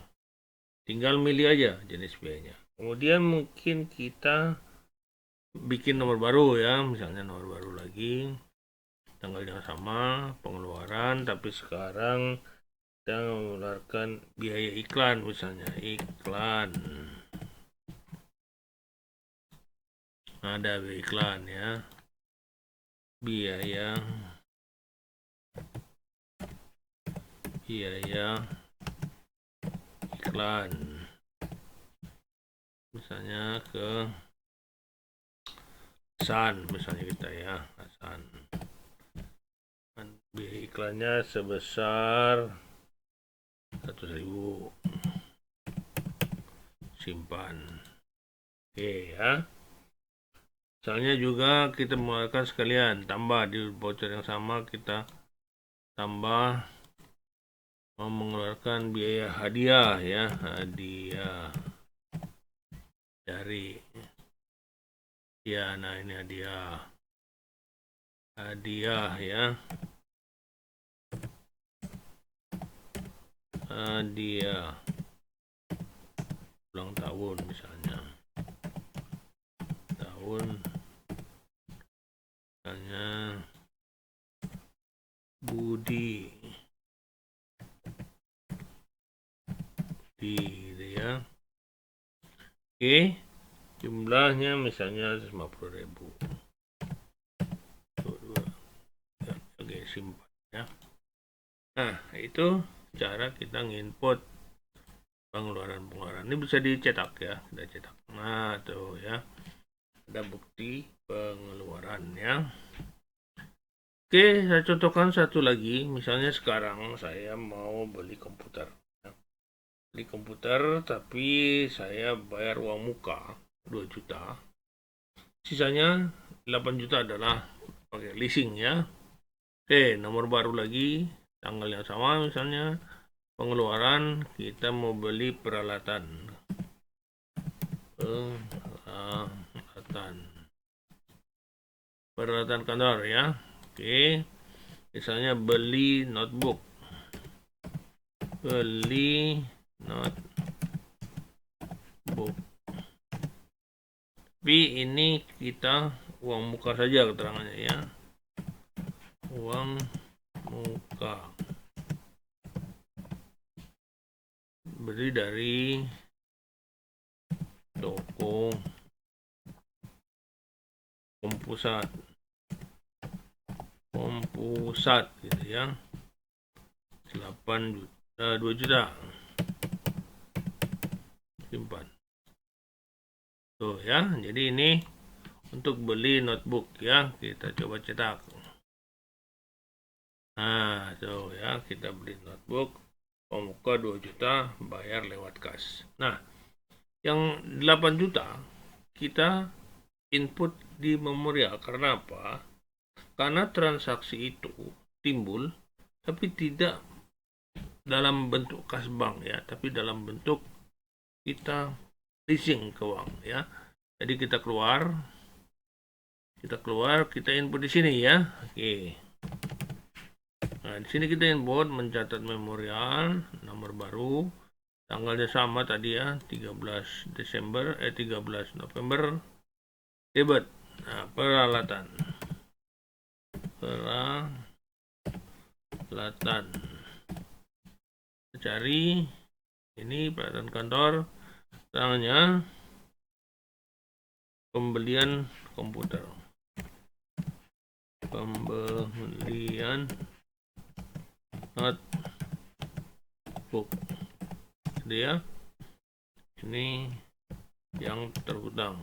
tinggal milih aja jenis biayanya. Kemudian mungkin kita bikin nomor baru ya, misalnya nomor baru lagi, tanggalnya sama, pengeluaran, tapi sekarang kita mengeluarkan biaya iklan misalnya, iklan. Ada biaya iklan ya. Biaya iklan. Misalnya ke San misalnya kita ya, San. Biaya iklannya sebesar 100.000. Simpan. Oke ya. Misalnya juga kita mengeluarkan sekalian, tambah di voucher yang sama kita tambah mengeluarkan biaya hadiah ya, hadiah dari ya. Nah, ini hadiah ya, hadiah ulang tahun misalnya. Tahun misalnya Budi gitu ya. Oke, jumlahnya misalnya 50.000. Oke, simpan ya. Nah, itu cara kita nginput pengeluaran. Ini bisa dicetak ya, kita cetak. Nah, tuh ya. Ada bukti pengeluarannya. Oke, saya contohkan satu lagi. Misalnya sekarang saya mau beli komputer. Beli komputer, tapi saya bayar uang muka 2 juta. Sisanya 8 juta adalah pakai leasing ya. Oke, nomor baru lagi, tanggal yang sama misalnya. Pengeluaran, kita mau beli peralatan. Peralatan kantor ya. Oke, misalnya beli notebook. Tapi ini kita uang muka saja keterangannya ya. Uang muka. Beli dari toko Kompusat gitu ya. 8 juta, 2 juta. Simpan. Tuh ya, jadi ini untuk beli notebook ya, kita coba cetak. Nah, tuh ya, kita beli notebook, pemuka 2 juta, bayar lewat kas. Nah, yang 8 juta kita input di memorial. Karena apa? Karena transaksi itu timbul, tapi tidak dalam bentuk kas bank ya, tapi dalam bentuk kita leasing ke uang ya. Jadi kita keluar, kita input di sini ya. Oke. Nah, di sini kita input, mencatat memorial, nomor baru, tanggalnya sama tadi ya, 13 November, debit. Nah, peralatan. Cari ini peralatan kantor, tanggalnya pembelian komputer. Pembelian notebook. Jadi ya, ini yang terhutang.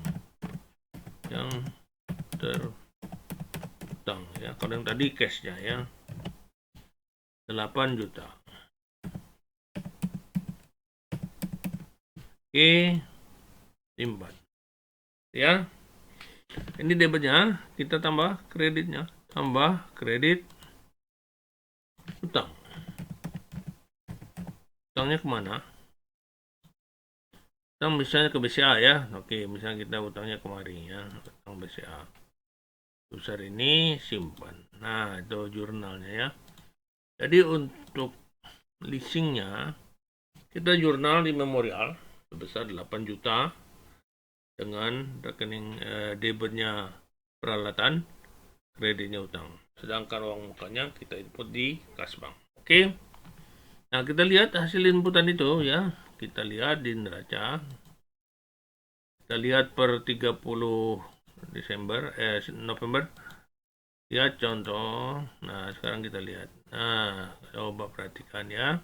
Ya. Kalau yang tadi cashnya ya, 8 juta. Oke, simpan. Ya, ini debitnya, kita tambah kreditnya. Tambah kredit utang. Utangnya kemana? Utang misalnya ke BCA ya. Oke, misalnya kita utangnya kemari ya. Utang BCA. Besar ini simpan. Nah, itu jurnalnya ya. Jadi untuk leasingnya, kita jurnal di memorial sebesar 8 juta dengan rekening debitnya peralatan, kreditnya utang. Sedangkan uang mukanya kita input di kas bank. Oke. Nah, kita lihat hasil inputan itu ya. Kita lihat di neraca. Kita lihat per 30 November. Lihat contoh. Nah, sekarang kita lihat. Nah, coba perhatikan ya.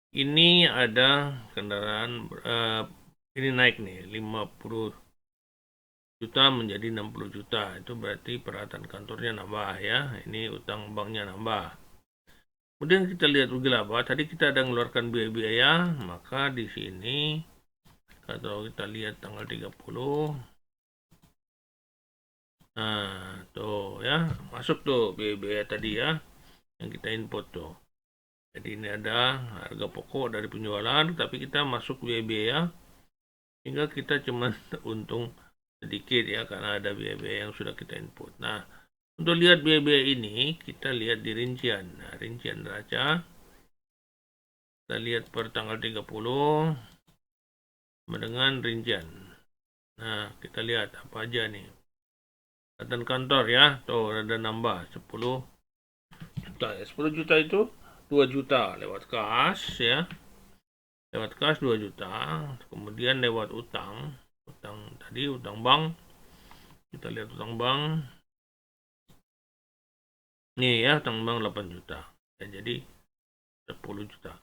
Ini ada kendaraan ini naik nih 50 juta menjadi 60 juta. Itu berarti peralatan kantornya nambah ya. Ini utang banknya nambah. Kemudian kita lihat rugi laba. Tadi kita ada mengeluarkan biaya-biaya, maka di sini kalau kita lihat tanggal 30. Nah, tuh ya, masuk tuh biaya-biaya tadi ya yang kita input tuh. Jadi ini ada harga pokok dari penjualan, tapi kita masuk biaya-biaya hingga kita cuma untung sedikit ya karena ada biaya-biaya yang sudah kita input. Nah, untuk lihat biaya-biaya ini, kita lihat di rincian. Nah, rincian neraca. Kita lihat per tanggal 30. sama dengan rincian. Nah, kita lihat apa aja nih. Kelihatan kantor ya, tuh ada nambah 10 juta ya. 10 juta itu 2 juta lewat kas ya. Lewat kas 2 juta, kemudian lewat utang. Utang tadi utang bank. Kita lihat utang bank. Nih ya, utang bank 8 juta. Ya, jadi 10 juta.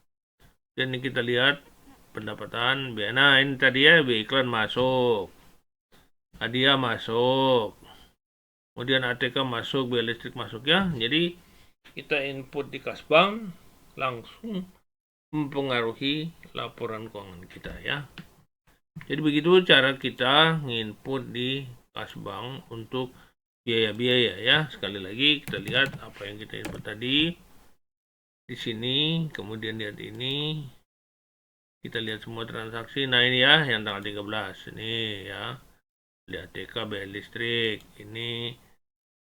Dan ini kita lihat pendapatan biaya. Nah, ini tadi ya biaya iklan masuk. Hadiah masuk. Kemudian ATK masuk, biaya listrik masuk ya. Jadi kita input di kas bank langsung mempengaruhi laporan keuangan kita ya. Jadi begitu cara kita nginput di kas bank untuk biaya-biaya ya. Sekali lagi kita lihat apa yang kita input tadi di sini, kemudian lihat ini. Kita lihat semua transaksi. Nah, ini ya yang tanggal 13 ini ya. Lihat TK biaya listrik, ini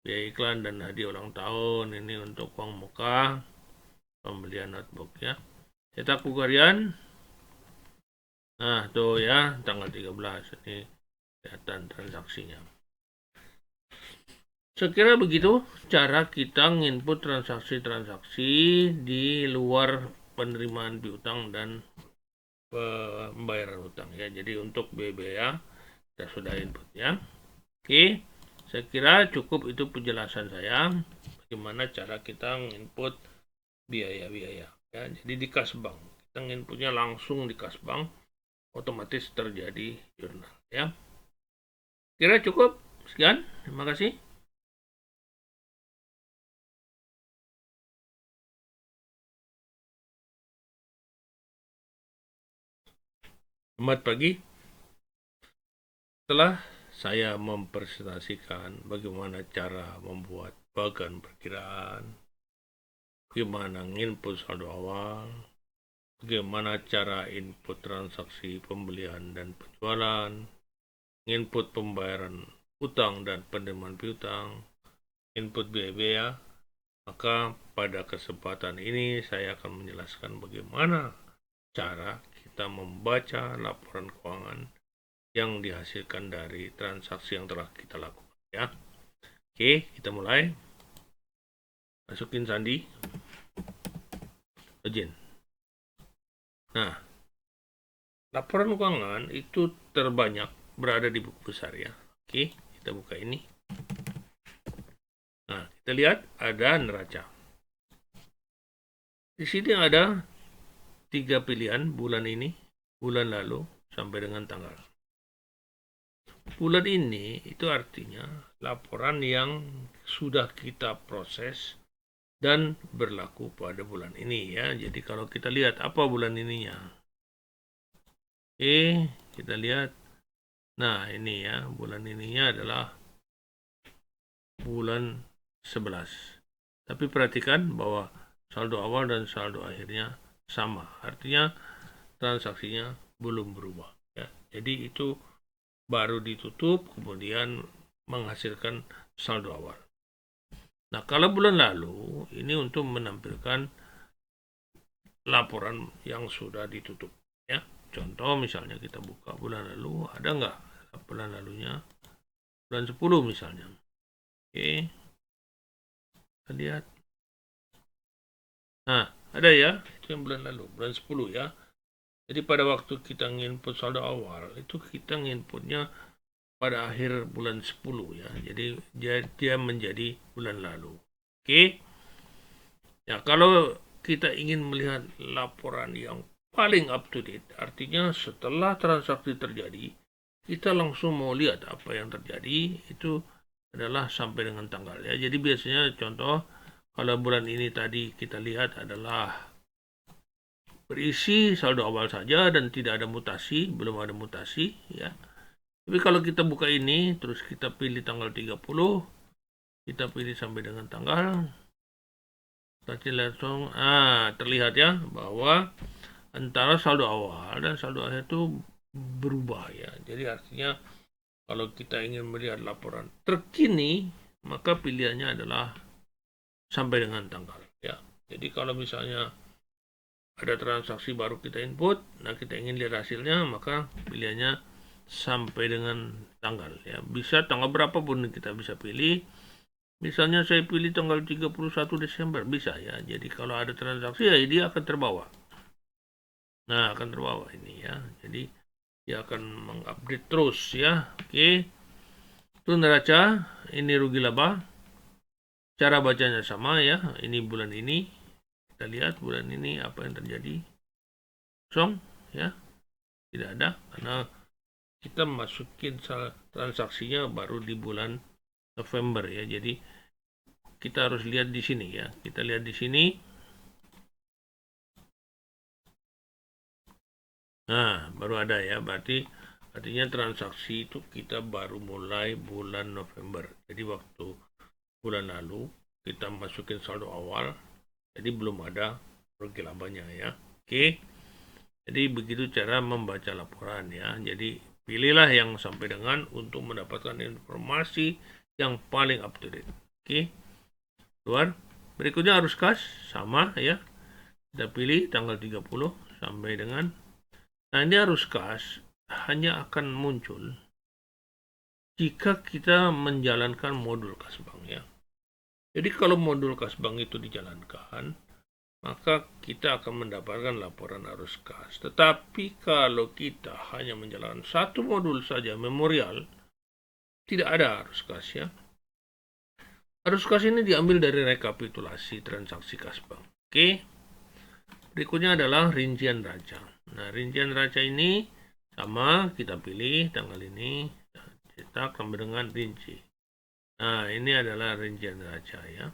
biaya iklan dan hadiah ulang tahun, ini untuk uang muka, pembelian notebook ya. Cetak buku harian. Nah, tuh ya, tanggal 13 ini kelihatan transaksinya. Sekira begitu cara kita nginput transaksi-transaksi di luar penerimaan piutang dan pembayaran utang ya. Jadi untuk biaya kita sudah input ya. Oke, saya kira cukup itu penjelasan saya bagaimana cara kita nginput biaya-biaya ya. Jadi di kas bank kita nginputnya langsung di kas bank, otomatis terjadi jurnal ya. Kira cukup. Sekian, terima kasih. Selamat pagi. Setelah saya mempresentasikan bagaimana cara membuat bagan perkiraan, bagaimana input saldo awal, bagaimana cara input transaksi pembelian dan penjualan, input pembayaran utang dan penerimaan piutang, input biaya-biaya, maka pada kesempatan ini saya akan menjelaskan bagaimana cara kita membaca laporan keuangan yang dihasilkan dari transaksi yang telah kita lakukan ya. Oke, kita mulai. Masukin sandi. Login. Nah, laporan keuangan itu terbanyak berada di buku besar ya. Oke, kita buka ini. Nah, kita lihat ada neraca. Di sini ada 3 pilihan bulan ini, bulan lalu, sampai dengan tanggal. Bulan ini itu artinya laporan yang sudah kita proses dan berlaku pada bulan ini ya. Jadi kalau kita lihat apa bulan ininya. Kita lihat. Nah, ini ya, bulan ininya adalah bulan 11. Tapi perhatikan bahwa saldo awal dan saldo akhirnya sama. Artinya transaksinya belum berubah ya. Jadi itu baru ditutup kemudian menghasilkan saldo awal. Nah, kalau bulan lalu ini untuk menampilkan laporan yang sudah ditutup ya. Contoh misalnya kita buka bulan lalu, ada nggak bulan lalunya? Bulan 10 misalnya. Oke. Kita lihat. Nah, ada ya, itu yang bulan lalu, bulan 10 ya. Jadi pada waktu kita nginput saldo awal, itu kita nginputnya pada akhir bulan 10 ya. Jadi dia menjadi bulan lalu. Oke. Ya, kalau kita ingin melihat laporan yang paling up to date, artinya setelah transaksi terjadi, kita langsung mau lihat apa yang terjadi, itu adalah sampai dengan tanggal ya. Jadi biasanya contoh kalau bulan ini tadi kita lihat adalah berisi saldo awal saja dan tidak ada mutasi, belum ada mutasi ya. Tapi kalau kita buka ini, terus kita pilih tanggal 30, kita pilih sampai dengan tanggal, kita langsung, terlihat ya bahwa antara saldo awal dan saldo akhir itu berubah ya. Jadi artinya kalau kita ingin melihat laporan terkini, maka pilihannya adalah sampai dengan tanggal ya. Jadi kalau misalnya ada transaksi baru kita input, nah kita ingin lihat hasilnya, maka pilihannya sampai dengan tanggal ya. Bisa tanggal berapapun kita bisa pilih. Misalnya saya pilih tanggal 31 Desember, bisa ya. Jadi kalau ada transaksi ya dia akan terbawa. Nah, akan terbawa ini ya. Jadi dia akan mengupdate terus ya. Oke. Itu neraca, ini rugi laba. Cara bacanya sama ya. Ini bulan ini. Kita lihat bulan ini apa yang terjadi. Kosong ya. Tidak ada karena kita masukin transaksinya baru di bulan November ya. Jadi kita harus lihat di sini ya. Kita lihat di sini. Nah, baru ada ya. Berarti artinya transaksi itu kita baru mulai bulan November. Jadi waktu bulan lalu kita masukin saldo awal. Jadi belum ada rugi labanya ya. Oke. Jadi begitu cara membaca laporan ya. Jadi pilihlah yang sampai dengan untuk mendapatkan informasi yang paling up to date. Oke. Keluar. Berikutnya arus kas sama ya. Kita pilih tanggal 30 sampai dengan. Nah, ini arus kas hanya akan muncul jika kita menjalankan modul kas bank ya. Jadi kalau modul kas bank itu dijalankan, maka kita akan mendapatkan laporan arus kas. Tetapi kalau kita hanya menjalankan satu modul saja, memorial, tidak ada arus kas ya. Arus kas ini diambil dari rekapitulasi transaksi kas bank. Oke. Berikutnya adalah rincian neraca. Nah, rincian neraca ini sama, kita pilih tanggal ini, cetak sampai dengan rinci. Nah, ini adalah rincian neraca ya.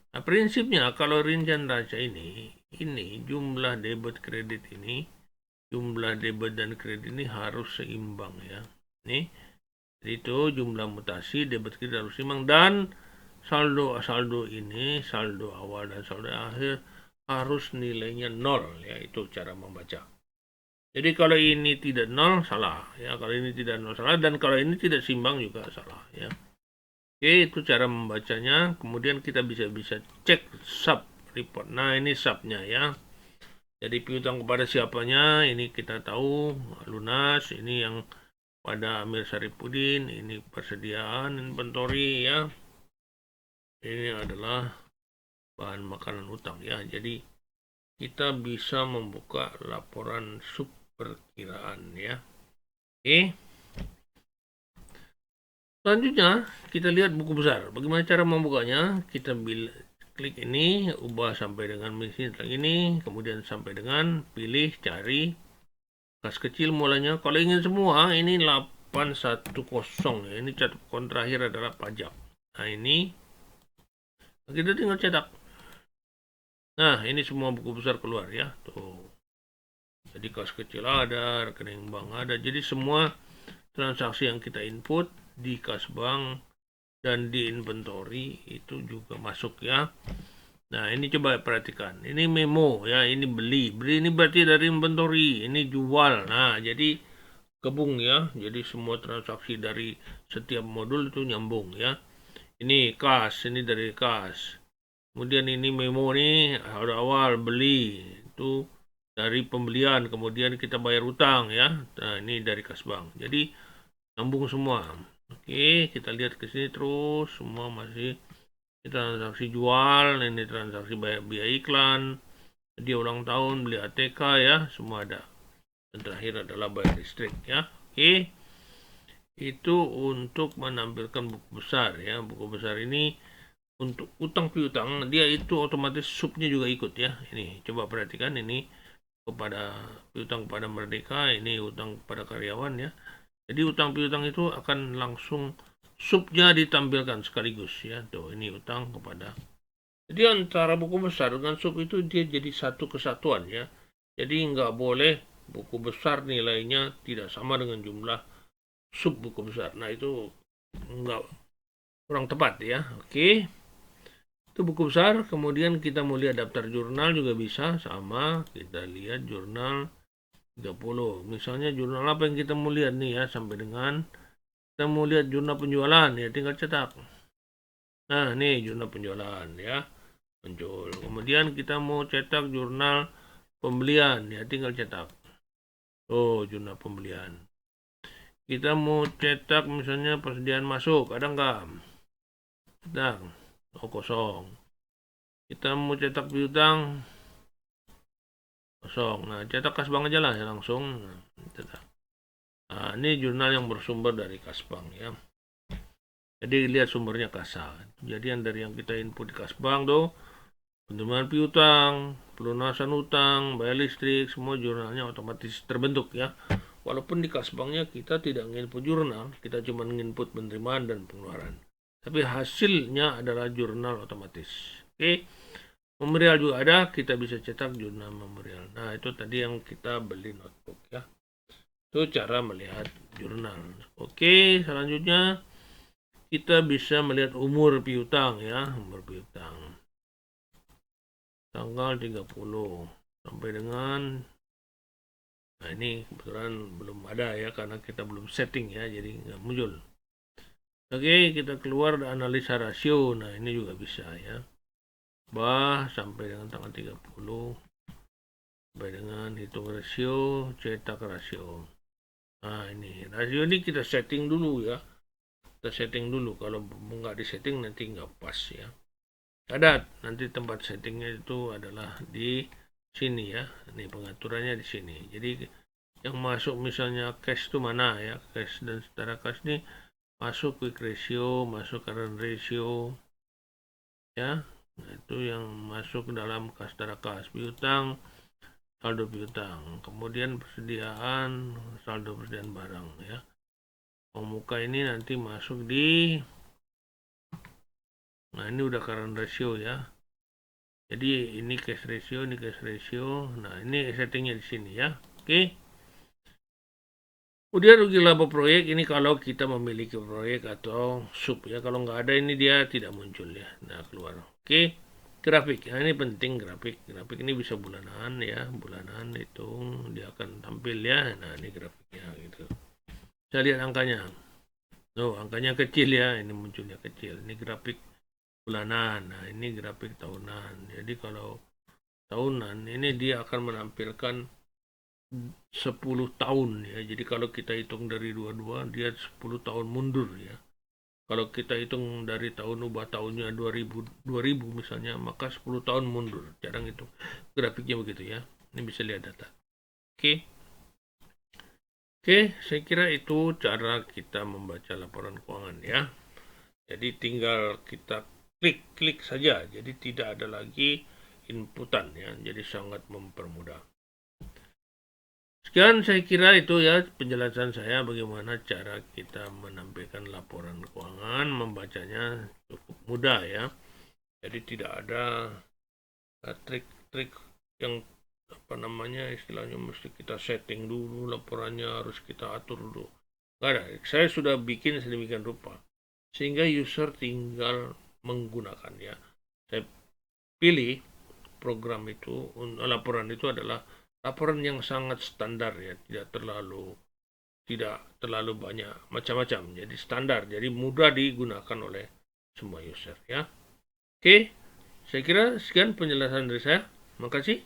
Nah, prinsipnya kalau rincian neraca ini jumlah debit kredit ini, jumlah debit dan kredit ini harus seimbang ya. Nih, itu jumlah mutasi debit kredit harus seimbang dan saldo ini, saldo awal dan saldo akhir harus nilainya 0 ya. Itu cara membaca. Jadi kalau ini tidak 0 salah ya, kalau ini tidak 0 salah, dan kalau ini tidak seimbang juga salah ya. Oke, itu cara membacanya. Kemudian kita bisa cek sub report. Nah, ini subnya ya. Jadi piutang kepada siapanya, ini kita tahu lunas, ini yang pada Amir Saripudin, ini persediaan inventory ya. Ini adalah bahan makanan utang ya. Jadi kita bisa membuka laporan sub perkiraan ya. Oke. Selanjutnya kita lihat buku besar. Bagaimana cara membukanya? Kita klik ini, ubah sampai dengan mesin ini, kemudian sampai dengan pilih cari kas kecil mulanya. Kalau ingin semua ini 810 ya. Ini catatan terakhir adalah pajak. Nah, ini kita tinggal cetak. Nah, ini semua buku besar keluar ya. Tuh. Jadi kas kecil ada, rekening bank ada. Jadi semua transaksi yang kita input di kas bank dan di inventory itu juga masuk ya. Nah, ini coba perhatikan. Ini memo ya, ini beli. Beli ini berarti dari inventory, ini jual. Nah, jadi gabung ya. Jadi semua transaksi dari setiap modul itu nyambung ya. Ini kas, ini dari kas. Kemudian ini memo nih, awal beli. Itu dari pembelian, kemudian kita bayar utang ya. Nah, ini dari kas bank. Jadi nyambung semua. Oke, kita lihat ke sini terus, semua masih ini transaksi jual, ini transaksi bayar biaya iklan, dia ulang tahun, beli ATK ya, semua ada. Dan terakhir adalah bayar listrik ya. Oke. Itu untuk menampilkan buku besar ya. Buku besar ini untuk utang piutang, dia itu otomatis subnya juga ikut ya. Ini coba perhatikan, ini kepada piutang kepada Merdeka, ini utang kepada karyawan ya. Jadi utang piutang itu akan langsung subnya ditampilkan sekaligus ya. Tuh, ini utang kepada. Jadi antara buku besar dengan sub itu dia jadi satu kesatuan ya. Jadi nggak boleh buku besar nilainya tidak sama dengan jumlah sub buku besar. Nah, itu nggak, kurang tepat ya. Oke. Itu buku besar. Kemudian kita mau lihat daftar jurnal juga bisa sama. Kita lihat jurnal 30. Misalnya jurnal apa yang kita mau lihat nih ya, sampai dengan kita mau lihat jurnal penjualan ya, tinggal cetak. Nah, nih jurnal penjualan ya muncul. Kemudian kita mau cetak jurnal pembelian ya, tinggal cetak. Oh, jurnal pembelian. Kita mau cetak misalnya persediaan masuk, ada nggak? Cetak. Oh, kosong. Kita mau cetak piutang, kosong. Nah, cetak Kasbank aja lah ya, langsung. Nah, cetak. Nah, ini jurnal yang bersumber dari Kasbank ya. Jadi lihat sumbernya Kasa. Jadi yang kita input di Kasbank tuh, penerimaan piutang, pelunasan utang, bayar listrik, semua jurnalnya otomatis terbentuk ya. Walaupun di Kasbanknya kita tidak nginput jurnal, kita cuma nginput penerimaan dan pengeluaran. Tapi hasilnya adalah jurnal otomatis. Oke. Memorial juga ada, kita bisa cetak jurnal memorial. Nah, itu tadi yang kita beli notebook ya. Itu cara melihat jurnal. Oke, selanjutnya kita bisa melihat umur piutang ya, umur piutang. Tanggal 30 sampai dengan, nah ini kebetulan belum ada ya, karena kita belum setting ya, jadi nggak muncul. Oke, kita keluar analisa rasio. Nah, ini juga bisa ya. Sampai dengan tanggal 30. Sampai dengan hitung rasio, cetak rasio. Nah, ini rasio ini kita setting dulu ya. Kita setting dulu, kalau nggak disetting nanti nggak pas ya. Ada nanti tempat settingnya itu adalah di sini ya. Ini pengaturannya di sini. Jadi yang masuk misalnya cash itu mana ya, cash dan setara cash ini masuk quick ratio, masuk current ratio ya. Nah, itu yang masuk dalam kas setara kas. Piutang, saldo piutang, kemudian persediaan, saldo persediaan barang ya. Pemuka ini nanti masuk di, nah ini udah current ratio ya. Jadi ini cash ratio, ini cash ratio. Nah, ini settingnya di sini ya. Oke. Kemudian rugi laba proyek ini kalau kita memiliki proyek atau sub ya. Kalau nggak ada ini dia tidak muncul ya. Nah, keluar. Oke. Grafik. Nah, ini penting grafik. Grafik ini bisa bulanan ya. Bulanan hitung dia akan tampil ya. Nah, ini grafiknya gitu. Saya lihat angkanya. Oh, angkanya kecil ya. Ini munculnya kecil. Ini grafik bulanan. Nah, ini grafik tahunan. Jadi kalau tahunan ini dia akan menampilkan 10 tahun ya. Jadi kalau kita hitung dari 22 dia 10 tahun mundur ya. Kalau kita hitung dari tahun ubah tahunnya 2000 misalnya, maka 10 tahun mundur. Jarang itu. Grafiknya begitu ya. Ini bisa lihat data. Oke. Oke, saya kira itu cara kita membaca laporan keuangan ya. Jadi tinggal kita klik saja. Jadi tidak ada lagi inputan ya. Jadi sangat mempermudah. Sekian saya kira itu ya penjelasan saya bagaimana cara kita menampilkan laporan keuangan, membacanya cukup mudah ya. Jadi tidak ada trik-trik yang istilahnya mesti kita setting dulu laporannya, harus kita atur dulu. Nggak ada. Saya sudah bikin sedemikian rupa sehingga user tinggal menggunakan ya. Saya pilih program itu, laporan itu adalah laporan yang sangat standar ya, tidak terlalu banyak macam-macam. Jadi standar, jadi mudah digunakan oleh semua user ya. Oke, saya kira sekian penjelasan dari saya. Terima kasih.